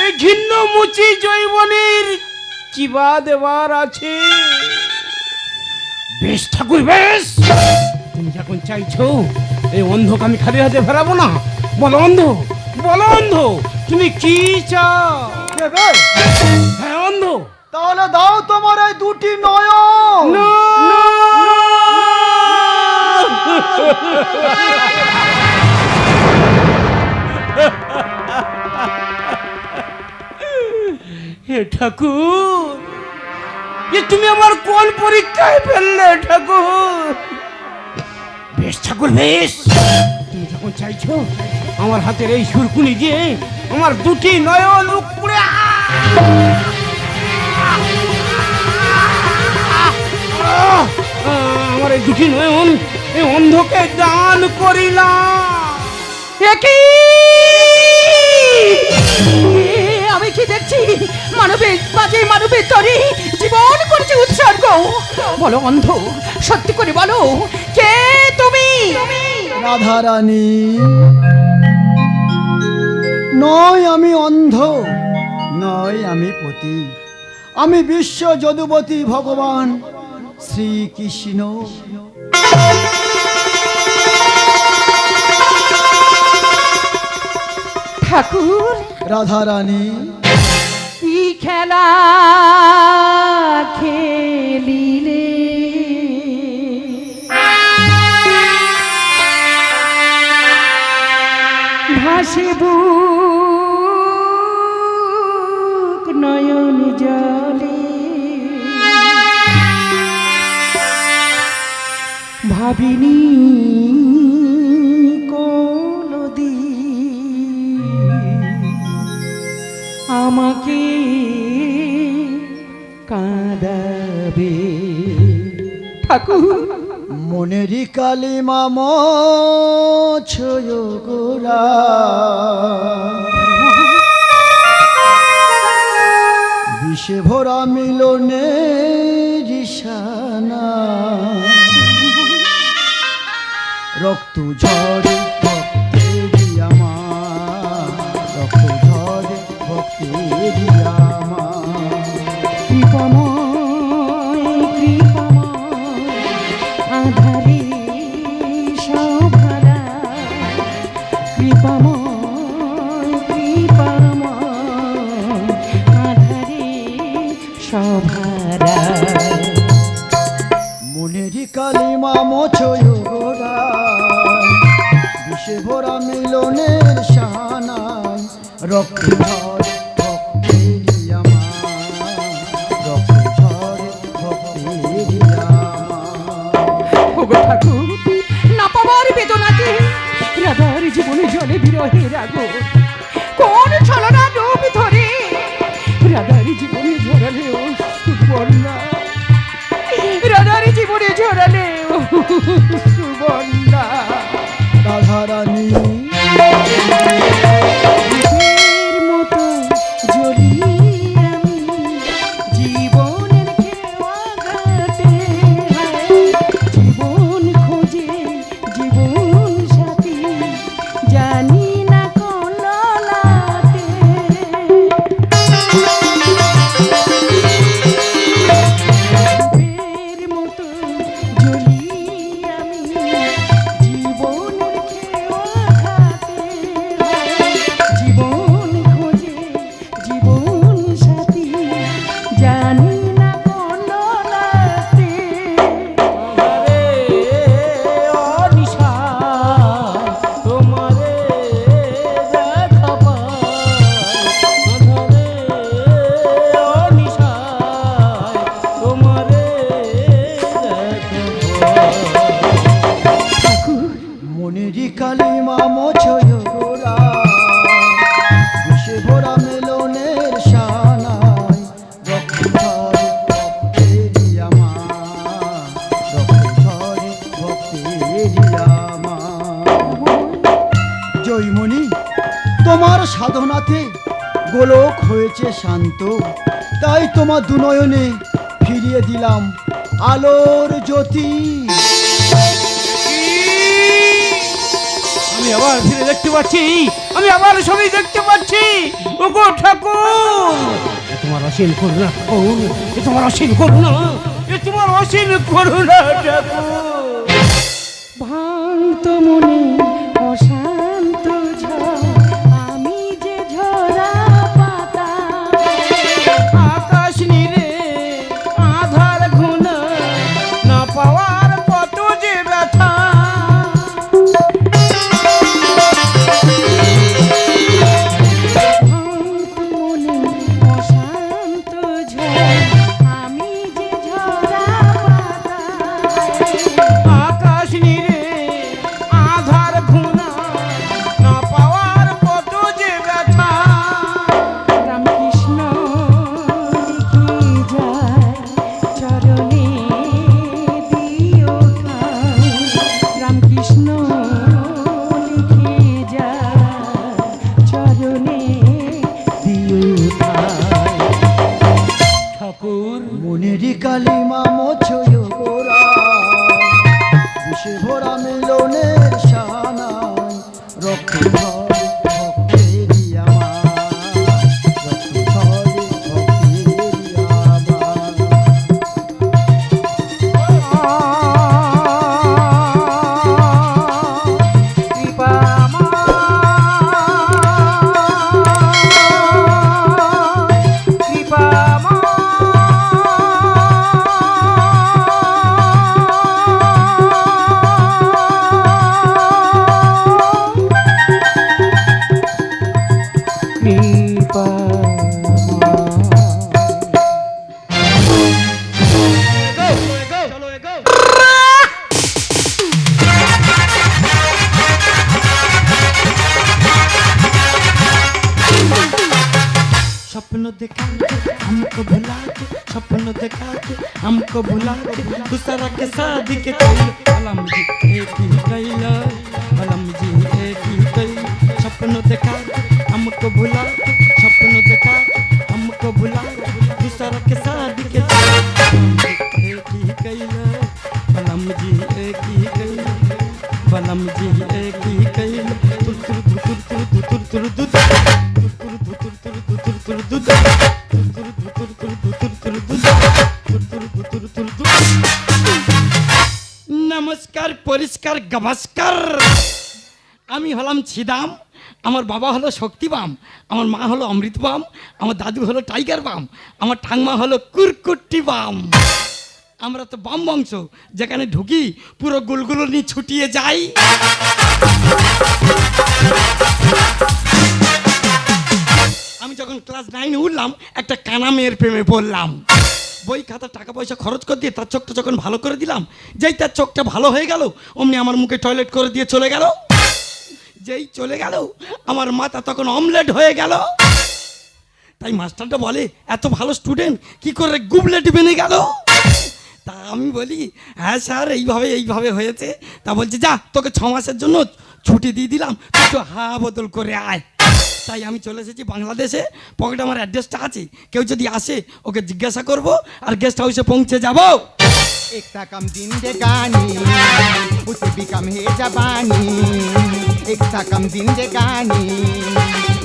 এই ঘিন্ন মুচি জৈবনের চিবা দেবার আছে। বেশ ঠাকুর বেশ, তুমি যখন চাইছো এই অন্ধকে আমি খালি হাতে ফেরাবো না। বলো অন্ধ, বলো অন্ধ, তুমি কি চাও? দেবে? হ্যাঁ অন্ধ, তাহলে দাও তোমার এই দুটি নয়ন। না হে ঠাকুর, এ তুমি আমার কোন পরীক্ষায় ফেললে ঠাকুর? বেশ ঠাকুর বেশ, তুমি যখন চাইছো আমার হাতের এই সুরকুনি দিয়ে আমার দুটি নয়ন উপড়ে আমার এই দুটি নয়ন এই অন্ধকে দান করিলাম। একই আমি কি দেখছি? মানবের বাজে মানবের তরে জীবন করেছে উৎসর্গ। বলো অন্ধ, সত্যি করে বলো, কে তুমি? রাধারানী, নয় আমি অন্ধ, নয় আমি পতি, আমি বিশ্ব যদুপতি ভগবান শ্রীকৃষ্ণ। ঠাকুর, রাধারানী, কি খেলা খেলিলে ভাসে বুক নয়ন জলে, ভাবিনি আমাকে কাঁদাবে। ঠাকুর, মনেরই কালিমা ছয় গোরা, বিষে ভরা মিলনে রিসানা, রক্ত ঝরে ভক্তেরি আমার, রক্ত ঝরে ভক্তেরি আমার। কৃপময় কৃপময় আধারে সভারা, কৃপময় কৃপময় আধারে সভারা। মনেরই কালিমা মোছয় গোরা, বিষে ভরা মিলনের সাহানায়, রক্ত ঝরে ভক্তেরি আমার, রক্ত ঝরে ভক্তেরি আমার। ওগো ঠাকুর, না পাওয়ার বেদনাতে রাধার জীবনে জলে বিরহের আগুন কোন ছলনা রূপ ধরে রাধার জীবনে ঝরালে সুবর্ণা, রাধার জীবনে ঝরালে সুবর্ণা। রাধারানী, দীপের মতো জ্বলি আমি জীবনের খেওয়া ঘাটে, জীবন খোঁজে জীবন সাথী জানি না কোন লাটে। দীপের মতো জ্বলি আমি জীবনের খেওয়া ঘাটে, জীবন খোঁজে জীবন সাথী জানি না কোন লাটে। অনিশা তোমারে দেখা পাই, অনিশা তোমারে মনেরই কালিমা মোছয় গোরা, বিষে ভরা মিলনের সাহানায়, রক্ত ঝরে ভক্তেরি আমার, রক্ত ঝরে ভক্তেরি আমার। জয়মণি, তোমার সাধনাতে গোলক হয়েছে শান্ত, তাই তোমার দুনয়নে ফিরিয়ে দিলাম আলোর জ্যোতি। আমি আবার ফিরে দেখতে পাচ্ছি, আমি আবার সবই দেখতে পাচ্ছি। ওগো ঠাকুর, এ তোমার অসীম করুণা, এ তোমার অসীম করুণা, এ তোমার অসীম করুণা ঠাকুর। ভাঙত মনে অশান্ত ঝড়, আমি যে ঝরা পাতা, আকাশ নীরে আধার ঘুনা, না পাওয়ার কত যে ব্যথা। কালিমা মোছয় গোরা বিষে ভরা মিলনের শানায় রক্ত ঝরে ভক্তেরই আমার রক্ত ঝরে ভক্তেরই আমার सपनों दिखा के हमको भुला के सपनों दिखा के हमको भुला के दूसरा के शादी के कलम जी एक ही कैला कलम जी एक ही कैला सपनों दिखा के हमको भुला के सपनों दिखा के हमको भुला के दूसरा के शादी के एक ही कैला कलम जी एक ही कैला कलम जी एक ही कैला तुर तुर तुर तुर तुर तुर तुर तुर নমস্কার পরিষ্কার গমস্কার আমি হলাম ছিদাম আমার বাবা হলো শক্তিবাম আমার মা হলো অমৃতবাম আমার দাদু হলো টাইগার বাম আমার ঠাংমা হলো কুরকুট্টি বাম আমরা তো বাম বংশ যেখানে ঢুকি পুরো গুলগুলো নিয়ে ছুটিয়ে যাই আমি যখন ক্লাস 9 উঠলাম একটা কানা মেয়ের প্রেমে পড়লাম বই খাতা টাকা পয়সা খরচ করে দিয়ে তার চোখটা যখন ভালো করে দিলাম যেই তার চোখটা ভালো হয়ে গেল অমনি আমার মুখে টয়লেট করে দিয়ে চলে গেল যেই চলে গেল আমার মাথা তখন অমলেট হয়ে গেল তাই মাস্টারটা বলে এত ভালো স্টুডেন্ট কি করে গুবলেট বেনে গেল তা আমি বলি হ্যাঁ স্যার এইভাবে হয়েছে তা বলছে যা তোকে 6 মাসের জন্য ছুটি দিয়ে দিলাম তুই একটু হাওয়া বদল করে আয় তাই আমি চলে এসেছি বাংলাদেশে পকেটে আমার অ্যাড্রেসটা আছে কেউ যদি আসে ওকে জিজ্ঞাসা করব আর গেস্ট হাউসে পৌঁছে যাব एकता कम जिंदगानी उसे भी कम है जबानी एकता कम जिंदगानी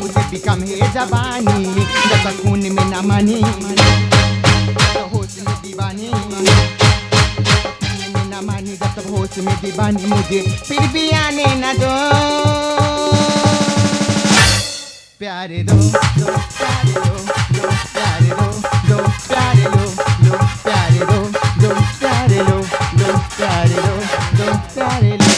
उसे भी कम है जबानी जब तक खून में न मनी तो होश में दीवानी खून में न मानी जब तक होश में दीवानी मुझे फिर भी आने न दो प्यारे दो प्यारे दो प्यारे दो प्यारे दो प्यारे दो प्यारे लो प्यारे लो प्यारे लो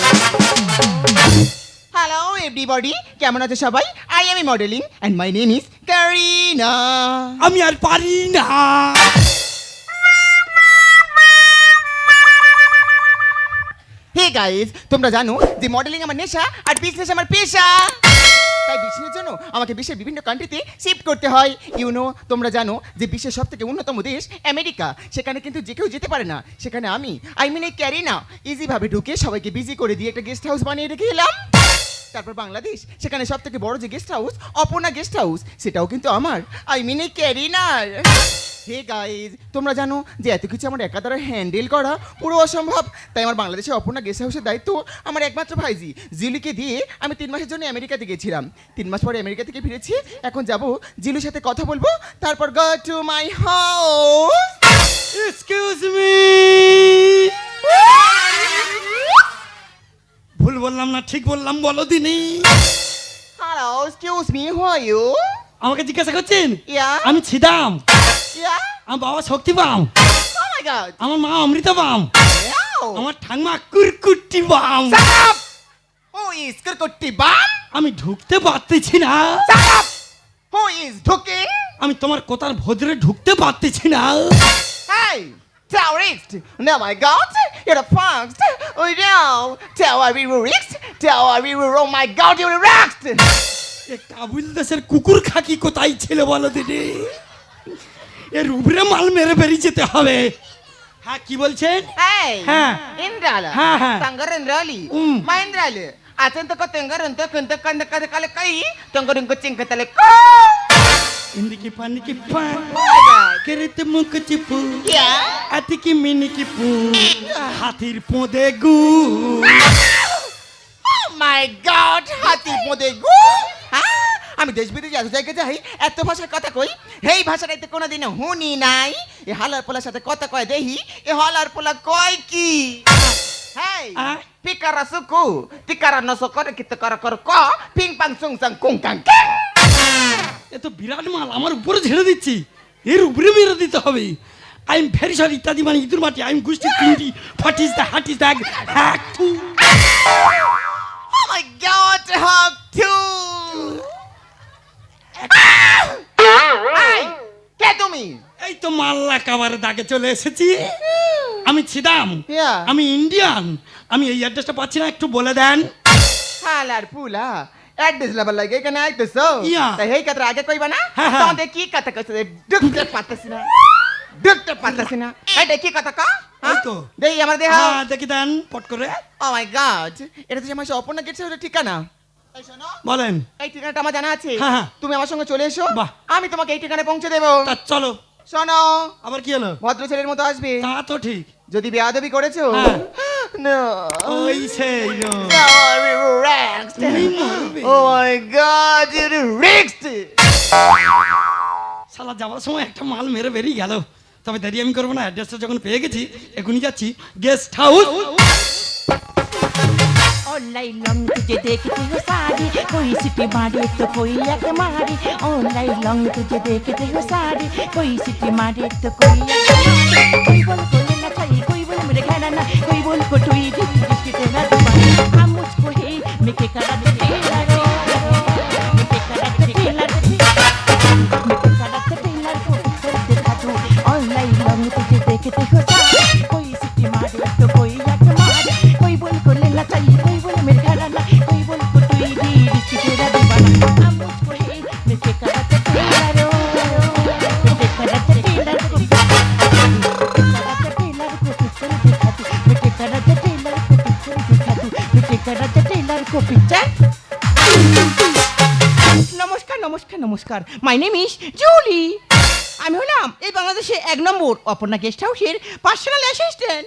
हेलो एवरीबॉडी কেমন আছো সবাই I am modelling and my name is Kareena আমি আর পারি না হে গাইস তোমরা জানো যে মডেলিং আমার নেশা আর বিজনেস আমার পেশা তাই বিজনেসের জন্য আমাকে বিশ্বের বিভিন্ন কান্ট্রিতে শিফট করতে হয় তোমরা জানো যে বিশ্বের সবথেকে উন্নতম দেশ আমেরিকা সেখানে কিন্তু যে কেউ যেতে পারে না সেখানে আমি এই ক্যারিনা ইজিভাবে ঢুকে সবাইকে বিজি করে দিয়ে একটা গেস্ট হাউস বানিয়ে রেখে এলাম তারপর বাংলাদেশ সেখানে সবথেকে বড় যে guest house Aparna guest house সেটাও কিন্তু আমার ক্যারিনার হে গাইজ তোমরা জানো যে এত কিছু আমার একা দ্বারা হ্যান্ডেল করা পুরো অসম্ভব তাই আমার বাংলাদেশে অপর্ণা গেস্ট হাউসের দায়িত্ব আমার একমাত্র ভাইজি জিলুকে দিয়ে আমি 3 মাসের জন্য আমেরিকাতে গেছিলাম 3 মাস পরে আমেরিকা থেকে ফিরেছি এখন যাব জিলুর সাথে কথা বলবো তারপর go to my house excuse me ভুল বললাম না ঠিক বললাম বলো দিনি hello excuse me who are you আমাকে জিজ্ঞাসা করছেন ইয়া আমি ছিদাম ইয়া আমার বাবা শক্তি বাম ও মাই গড আমার মা অমৃতা বাম Wow! আমার ঠাংমা কুরকুট্টি বাম Who is Kurkutti Bam? আমি ঢুকতে পারতেছি না Who is Duking? আমি তোমার কোতার ভদ্রে ঢুকতে পারতেছি না Hey, terrorist! No, my God, you're the first. Oh, no, terrorist, oh my God, you're wrecked. এ কাবুল দেশের কুকুর খাকি কোথায় ছিল বলো দিদি এর উপরে মাল মেরে বেরিয়ে যেতে হবে হ্যাঁ কি বলছেন Hey, Huh. Indrala, Huh. Tangaran Rally, Mahindrala. Atin to Tangaran to Kundakalakai, Tangaran ko Chinkatale. ఇందుకి పనికి పా Oh my God. కెరితే ముక్క చెప్పు Yeah. এতি কি মিনি কি পু হাতির পোঁদে গু মাই গড হাতি মোদে গো আমি দেশ বিদেশে এত জায়গায় যাই এত ভাষার কথা কই এই ভাষাটাইতে কোনোদিন শুনি নাই এ হালার পোলার সাথে কথা কয় দেহি এ হালার পোলা কয় কি হেই আহ? পিকারা সুকু তিকারা নসো করে কিত কর কর ক পিং পাং সুং সাং কুং কাং এ তো বিরাট মাল আমার উপরে ঝেড়ে দিচ্ছি এর উপরে মেরে দিতে হবে আই এম ভেরি সরি ইত্যাদি মানে ইঁদুর মাটি আই এম গুষ্টি তিনটি what is the hat is the hack to oh my god hack to কে তুমি এই তো মাল্লা কাবারে দাগে চলে এসেছি আমি ছিদাম Yeah. আমি ইন্ডিয়ান আমি এই অ্যাড্রেসটা পাচ্ছি না একটু বলে দেন হালার পুলা অ্যাড্রেস লেভেল লাগে এখানে আইতেছো Yeah. তাই এই কথা আগে কইবা না হ্যাঁ, হ্যাঁ। তোমাদের কি কথা কইছো ডুকতে পারতেছি না ডুকতে পারতেছি না এটা কি কথা কা এই তো। দেই আমার দেহ হ্যাঁ দেখি দেন পট করে ও মাই গড এটা তো আমার অপর্ণা গেটস এর ঠিকানা এই শোনো বলেন এই ঠিকানাটা আমার জানা আছে হ্যাঁ, হ্যাঁ। তুমি আমার সঙ্গে চলে এসো বাহ। আমি তোমাকে এই ঠিকানায় পৌঁছে দেবো তা চলো শোনো আবার কি হলো ভদ্র ছেলের মতো আসবে তা তো ঠিক যদি বেয়াদবি করেছো হ্যাঁ। নো ওই সেই নো। তুমি ও মাই গড ইউ রিক্সড শালা যাওয়ার সময় একটা মাল মেরে বেরিয়ে গেল তবে দেরি আমি করবো না অ্যাড্রেসটা যখন পেয়ে গেছি এখনই যাচ্ছি গেস্ট হাউস ऑनलाइन लॉन्ग तुझे देखती हो सारी कोई सिटी मारे तो कोई एक मारे ऑनलाइन लॉन्ग तुझे देखती हो सारी कोई सिटी मारे तो कोई एक मारे कोई बोल को लेना चाहिए कोई बोल मेरे कहना ना कोई बोल को टुई दी जिसकी तेरा दीवाना हम मुझको ही मैं के करा दे टेलर मैं के करा दे टेलर मैं के करा दे टेलर को कर दिखा दूं ऑनलाइन लॉन्ग तुझे देखती हो सारी कोई सिटी मारे तो कोई एक मारे कोई बोल को लेना चाहिए कोई बोल मेरे घरा ना कोई बोल को तू ही दी जिसकी तेरा दीवाना हम मुझको ही मैं के करा ते टेलर मैं के करा ते टेलर को करा ते टेलर को पिक्चर दिखा तू मैं के करा ते टेलर को पिक्चर दिखा तू मैं के करा ते टेलर को पिक्चर নমস্কার নমস্কার নমস্কার মাই নেম ইজ জুলি আমি হলাম এই বাংলাদেশে 1 নম্বর অপর্ণা গেস্ট হাউসের পার্সোনাল অ্যাসিস্ট্যান্ট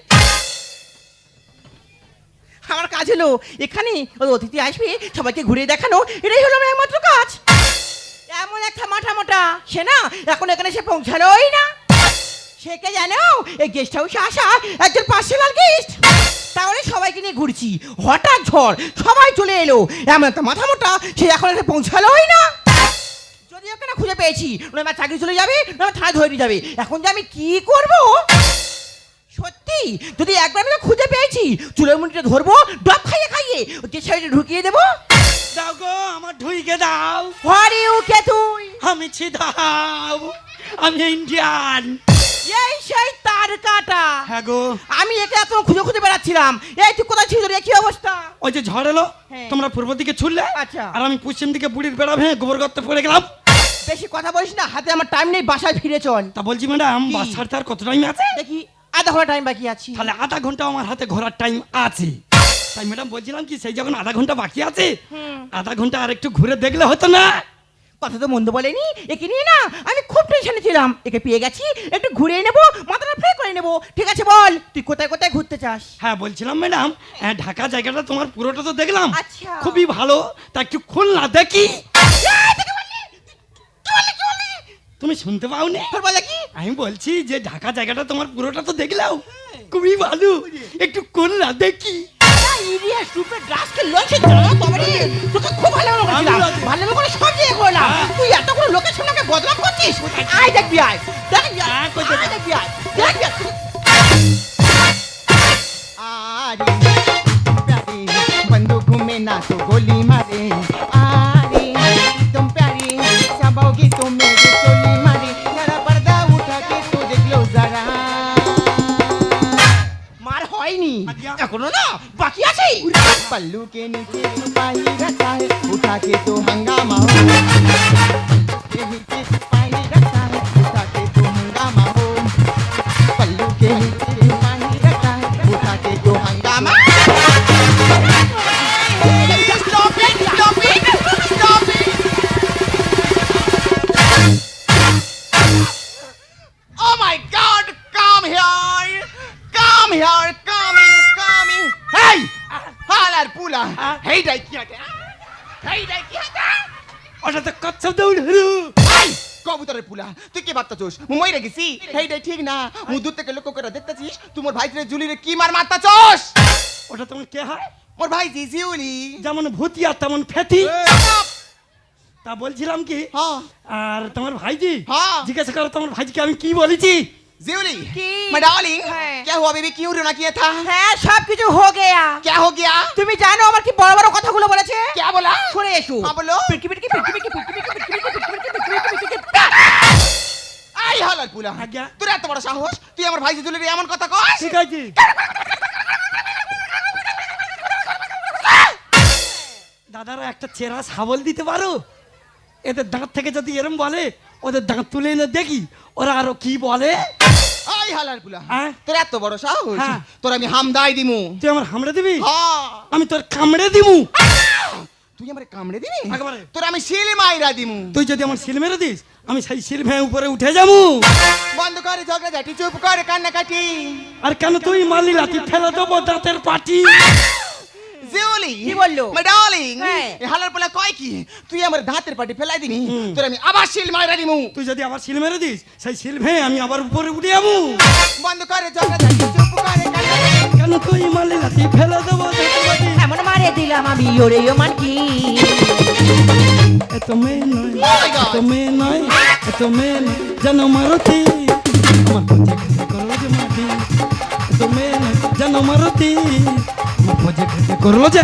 আমার কাজ হলো এখানে ওই অতিথি আসবে সবাইকে ঘুরে দেখানো এটাই হলো আমার একমাত্র কাজ এমন একটা মাথা মোটা সে না এখন এখানে সে পৌঁছালোই না সে কে জানো এই গেস্ট হাউসে আসা একজন পার্সোনাল গেস্ট তাহলে সবাইকে নিয়ে ঘুরছি হঠাৎ ঝড় সবাই চলে এলো এমন একটা মাথা মোটা সে এখন এখানে পৌঁছালোই না যদি ওকে না খুঁজে পেয়েছি ওরা আমার চাকরি চলে যাবে না থানায় ধরে নিয়ে যাবে এখন যে আমি কি করব সত্যি যদি একবার আমি ওকে খুঁজে পেয়েছি চুলের মুন্ডিটা ধরবো ডব খাইয়ে খাইয়ে ওকে সাইডে ঢুকিয়ে দেবো দাও গো আমার ঢুইকে দাও হোয়ারে ও কে তুই আমি ছিদাও আমি ইন্ডিয়ান এই সেই তার কাটা হ্যাঁ গো আমি একে এত খুঁজে খুঁজে বেড়াচ্ছিলাম এই তুই কোথায় ছিল রে কি অবস্থা ওই যে ঝড় এলো হ্যাঁ। তোমরা পূর্ব দিকে ছুটলে আচ্ছা। আর আমি পশ্চিম দিকে বুড়ির বেড়া ভেঙে গোবর গর্তে পড়ে গেলাম বেশি কথা বলিস না হাতে আমার টাইম নেই বাসায় ফিরে চল তা বলছি ম্যাডাম কি? বাস ছাড়তে আর কত টাইম আছে দেখি আধা ঘন্টা টাইম বাকি আছে তাহলে আধা ঘন্টা আমার হাতে ঘোরার টাইম আছে তাই ম্যাডাম বলছিলাম কি সেই যখন আধা ঘন্টা বাকি আছে আধা ঘন্টা আর একটু ঘুরে দেখলে হতো না কথা তো মন্দ বলেনি একে নিয়ে না আমি খুব টেনশনে ছিলাম একে পেয়ে গেছি একটু ঘুরে নেবো মাথাটা ফ্রি করে নেবো ঠিক আছে বল তুই কোথায় কোথায় ঘুরতে চাস হ্যাঁ বলছিলাম ম্যাডাম ঢাকা জায়গাটা তোমার পুরোটা তো দেখলাম আচ্ছা। খুবই ভালো তা একটু খুলনা দেখি তুমি শুনতে পাওনি তোর বলে কি আমি বলছি যে ঢাকা জায়গাটা তোমার পুরোটা তো দেখলাম খুবই ভালো একটু খুলনা দেখি ইডিয়া সুপার ড্রাসকে লঞ্চে দাঁড়া বাবারে তোকে খুব ভালো লাগছিল ভালো করে সব দিয়ে করলাম তুই এত করে লোকের সামনে আমাকে বদনাম করছিস আয় দেখবি আয় দেখবি আয় দেখবি আয় দেখবি आरे प्यारी बंदूक में ना तो गोली मारे आरे तुम प्यारी सबोगी तुम मेरी चोली मारी जरा पर्दा उठा के तो देख लो जरा মার হয়নি আজ্ঞা। এখনো না বাকি আছে पल्लू के नीचे सिपाही रहता है उठा के तो हंगामा हो के नीचे सिपाही रहता है उठा के तो हंगामा हो पल्लू के नीचे सिपाही रहता है उठा के तो हंगामा Stop it! Stop it! Stop it! Oh my God! Come here! পুলা হেইটাই কি হাতে হেইটাই কি হাতে ওটা তো কচ্ছপ দৌড় হরু কবুতরের পুলা তুই কি ভাবতাছোস মই রেগেছি হেইটাই ঠিক না মু দূর থেকে লক্ষ্য করে দেখতাছিস তোমার ভাইরে জুলিরে কি মার মারতাছস ওটা তোমার কে হয় মোর ভাই জিজিউলি যেমন ভূতিয়া তেমন ফেতি তা বলছিলাম কি হ্যাঁ আর তোমার ভাইজি হ্যাঁ। জিজ্ঞাসা করো তোমার ভাইজিকে আমি কি বলেছি जिवली की? मैं डार्लिंग है। क्या हुआ बेबी क्यों रोना किया था হ্যাঁ সব কিছু হয়ে গেয়া क्या हो गया তুমি জানো আমার কি বড় বড় কথাগুলো বলেছে क्या बोला শুনে এসো हाँ बोलो পিটকি পিটকি পিটকি পিটকি পিটকি পিটকি পিটকি পিটকি পিটকি পিটকি आई हालत पुला आज्ञा। তোর এত বড় সাহস তুই আমার ভাই জিজুলির এমন কথা কস ঠিক আছে দাদারা একটা চেরা শাবল দিতে পারো এদের দাঁত থেকে যদি এরম বলে ওদের দাঁত তুলে এনে দেখি ওরা আরো কি বলে आई हालत पुला হ্যাঁ? তোর এত বড় সাহস হ্যাঁ। তোর আমি হামদাই দিমু তুই আমার হামড়ে দিবি হ্যাঁ আমি তোর কামড়ে দিবু তুই আমারে কামড়ে দিবি একেবারে। তোর আমি শিল মাইরা দিমু তুই যদি আমার শিল মেরে দিস আমি সেই শিল ভেঙে উপরে উঠে যাবো বন্ধ করে ঝগড়া ঝাঁটি চুপ করে কান্না কাটি আর কেন তুই মারলি লাঠি ফেলে দেবো দাঁতের পাটি জিউলি কি বললো? মাই ডার্লিং হ্যাঁ। এই হালার পোলা কয় কি তুই আমার দাঁতের পাটি ফেলাই দিবি তোর আমি আবার শিল মাইরা দিমু তুই যদি আবার শিল মেরে দিস সেই শিল ভেঙে আমি আবার উপরে উঠে যাবো বন্ধ করে ঝগড়া ঝাঁটি চুপ করে কান্না কাটি কেন তুই মারলি লাঠি ফেলে দেবো দাঁতের পাটি এমন মারে দিলাম আমি ওরে ও মান কি এত মেয়ে নয় Oh my God! এত মেয়ে নয় এত মেয়ে নয় যেন মারতি আমার পথে খেতে করলো যে মাটি এত মেয়ে নয় যেন মারতি আমার পথে খেতে করলো যে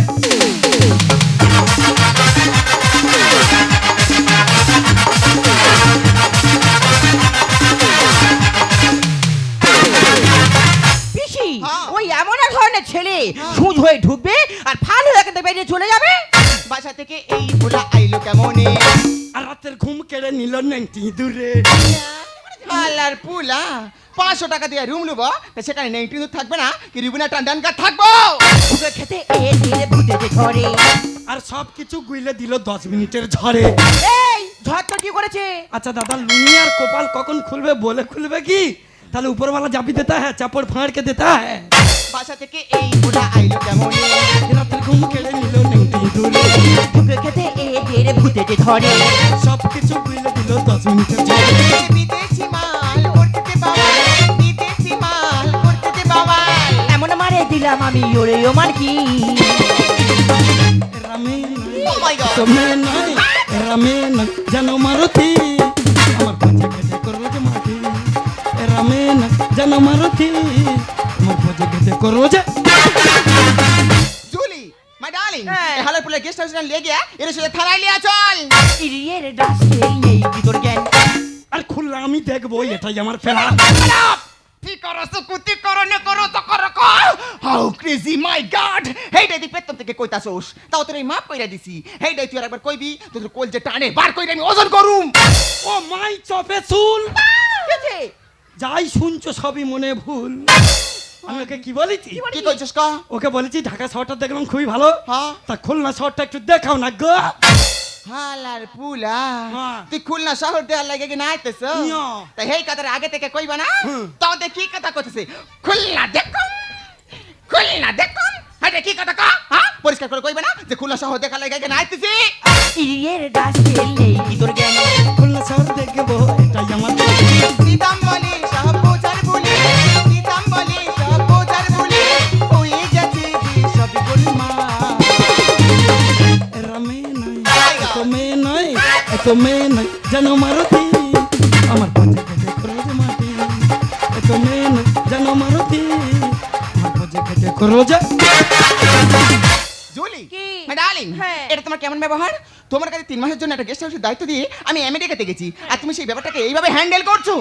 পিসি হ্যাঁ। ওই এমন এক ধরনের ছেলে সুজ হয়ে ঢুকবে আর ফাল হয়ে এখান থেকে বেরিয়ে চলে যাবে বাসা থেকে এই পোলা আইলো কেমনে আর রাতের ঘুম কেড়ে নিল নেংটি দূরে আল্লাহর পুলা 500 টাকা দিয়ে রুম নেবো তা সেখানে নেগেটিভ থাকবে না কি রিবুনা টান্ডানকা থাকবো ওকে খেতে এ ধীরে ভূতে যে ঝরে আর সব কিছু গুইলে দিল 10 মিনিটের ঝড়ে এই ঝড় তো কি করেছে আচ্ছা দাদা লুঙ্গি আর কপাল কখন খুলবে বলে খুলবে কি তাহলে উপরওয়ালা জাপি দেতা হ্যাঁ চাপড় ফাঁড় के देता है বাসা থেকে এই পোলা আইলো কেমনে রাতের ঘুম কেড়ে নিল নেংটি দূরে ওকে খেতে এ ধীরে ভূতে যে ঝরে সব কিছু গুইলে দিল 10 মিনিটের ঝড়ে বিদেশি মাল উঠতে বাবাল বিদেশি মাল উঠতে বাবাল এমন মারে দিলাম আমি ওরে ও মান কি রামে ও মাই গড তুমি নয় রামে নয় যেন মারতি আমার পথে খেতে করলো যে মাটি রামে নয় যেন মারতি আমার পথে খেতে করলো যে জুলি মাই ডার্লিং হ্যাঁ। এই হালার পোলা গেস্ট হাউসে নিয়ে গিয়া এর সাথে থানায় লিয়া চল ইরিয়ের ডাস্টেল নেই ভিতর জ্ঞান আর খুললে আমি দেখবো এটাই আমার ফেলা ঠিক করো সুকুতি করো নে করো তো করো কো হাউ ক্রেজি মাই গড হেইডাই দি পেতন থেকে কইতাছস তাও তোর এই মাপ কইরা দিছি হেইডাই তুই আর একবার কইবি তোর কোল যে টানে বার কইরা আমি ওজন করুম ও মাই চপে চুল কেছে যাই শুনছো সবই মনে ভুল আমি ওকে কি বলেছি কি কইছস কা ওকে বলেছি ঢাকা শহরটা দেখলাম খুবই ভালো হ্যাঁ তা খুলনা শহরটা একটু দেখাও না গো হালার পুলা হ্যাঁ। তুই খুলনা শহর দেওয়ার লাগে কি না আইতেছ ইয়া। তাই হেই কথার আগে থেকে কইবা না হুম। তাও দে কি কথা কইতেছে খুলনা দেখো খুলনা দেখো হাইডা কি কথা কা হ্যাঁ পরিষ্কার করে কইবা না যে খুলনা শহর দেখার লাগে কি না আইতেছি ইরিয়ের ডাস্টেল নেই ভিতর জ্ঞান খুলনা শহর দেখবো এটাই আমার সীতাম বলি সব বোঝার বলি সীতাম বলি সব বোঝার বলি ওই যাচ্ছে যে সব গোলমা রামে নয় এত মেয়ে নয় এত মেয়ে নয় যেন মারতি আমার পথে খেতে করলো যে মাটি এত মেয়ে নয় যেন মারতি আমার পথে খেতে করলো যে জুলি কি? মাই ডার্লিং হ্যাঁ। এটা তোমার কেমন ব্যবহার তোমার কাছে 3 মাসের জন্য একটা গেস্ট হাউসের দায়িত্ব দিয়ে আমি আমেরিকাতে গেছি আর তুমি সেই ব্যাপারটাকে এইভাবে হ্যান্ডেল করছো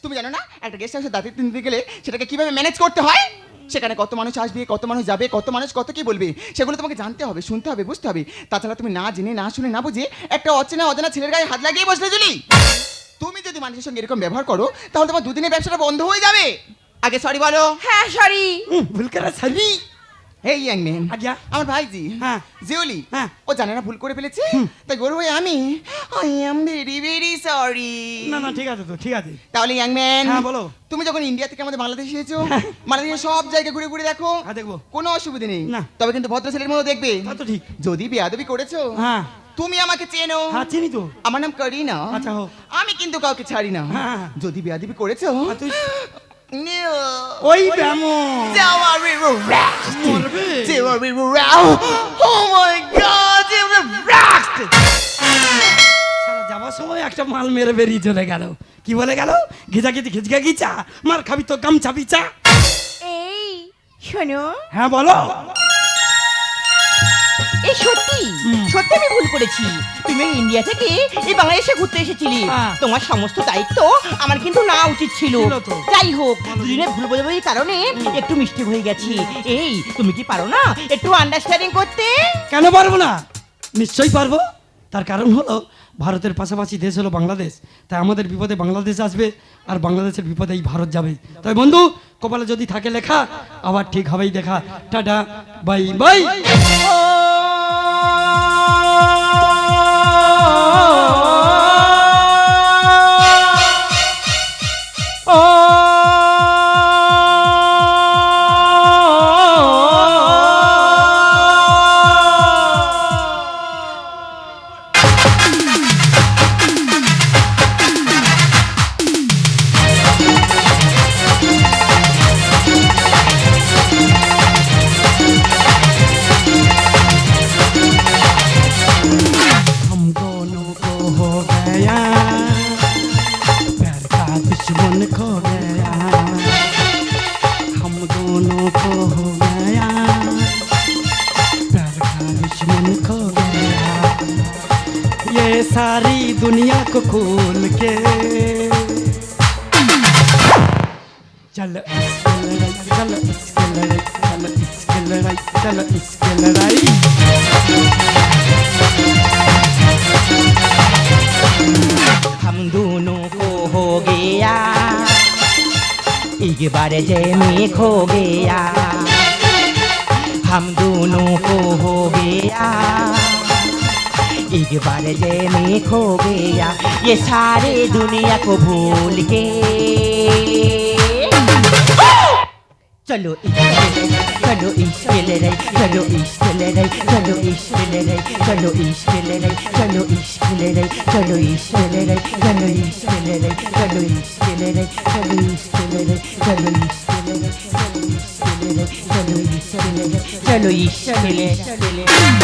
তুমি জানো না একটা গেস্ট হাউসের দায়িত্ব নিতে গেলে সেটাকে কিভাবে ম্যানেজ করতে হয় সেখানে কত মানুষ আসবে কত মানুষ যাবে কত মানুষ কত কি বলবে সেগুলো তোমাকে জানতে হবে শুনতে হবে বুঝতে হবে তাছাড়া তুমি না জেনে না শুনে না বুঝে একটা অচেনা অজানা ছেলের গায়ে হাত লাগিয়ে বসলে জুলি তুমি যদি মানুষের সঙ্গে এরকম ব্যবহার করো তাহলে তোমার দুদিনের ব্যবসাটা বন্ধ হয়ে যাবে আগে সরি বলো হ্যাঁ সরি ভুল করে সারি হেই ইয়াংম্যান, আজ্ঞা। আমার ভাইজি হ্যাঁ। জিওলি, হ্যাঁ। ও জানে না ভুল করে ফেলেছে, তাই ওর হয়ে আমি I am very very sorry. না না ঠিক আছে তো, ঠিক আছে। তাহলে ইয়াংম্যান, হ্যাঁ, বলো। তুমি যখন ইন্ডিয়া থেকে আমাদের বাংলাদেশে এসেছো, বাংলাদেশের সব জায়গা ঘুরে ঘুরে দেখো, হ্যাঁ, দেখবো। কোনো অসুবিধা নেই, না। তবে কিন্তু ভদ্র ছেলের মতো দেখবে। তা তো ঠিক। যদি বেয়াদবি করেছো, হ্যাঁ তুমি আমাকে চেনো, হ্যাঁ চিনি তো। আমার নাম করিনা, আচ্ছা, হোক। আমি কিন্তু কাউকে ছাড়ি না। হ্যাঁ। যদি বেয়াদবি করেছো, আর তুই নিও। ওই ব্যামো Dewari Rest! মরবে। Dewari Rest! Oh my God! Dewari Rest! সারা যাবার সময় একটা মাল মেরে বেরিয়ে চলে গেল। কি বলে গেল? ঘিচা ঘিচি খিচকা ঘিচা, মার খাবি তো গামছা বিচা। এই শোনো, হ্যাঁ বলো। এই সত্যি সত্যি আমি ভুল করেছি। তুমি ইন্ডিয়া থেকে এই বাংলাদেশে ঘুরতে এসেছিলে, হ্যাঁ। তোমার সমস্ত দায়িত্ব আমার কিন্তু না উচিত ছিল। ছিল তো। যাই হোক, দুদিনের ভুল বোঝাবুঝির কারণে একটু মিষ্টি হয়ে গেছি। এই তুমি কি পারো না একটু আন্ডারস্ট্যান্ডিং করতে? কেন পারবো না? নিশ্চয়ই পারবো। তার কারণ হলো ভারতের পাশাপাশি দেশ হলো বাংলাদেশ, তাই আমাদের বিপদে বাংলাদেশ আসবে আর বাংলাদেশের বিপদে এই ভারত যাবে। তাই বন্ধু, কপালে যদি থাকে লেখা, আবার ঠিক হবেই দেখা। Tata, bye bye. हम दोनों को हो गया प्यार का दुश्मन खो गया, हम दोनों को हो गया प्यार का दुश्मन खो गया, ये सारी दुनिया को खोल के चलो इसके लड़ाई, चलो इसके लड़ाई, चलो इसके लड़ाई, चलो इसके लड़ाई। हम दोनों को हो गया एक बार जय में खो गया, हम दोनों को हो गया एक बार जय में खो गया, ये सारे दुनिया को भूल के चलो चलो इश्क लड़ाई, चलो इश्क लड़ाई, चलो इश्क लड़ाई, चलो इश्क लड़ाई, चलो इश्क लड़ाई, चलो इश्क लड़ाई, चलो इश्क लड़ाई, चलो इश्क लड़ाई, चलो इश्क लड़ाई, चलो इश्क लड़ाई, चलो इश्क लड़ाई, चलो इश्क लड़ाई, चलो इश्क लड़ाई।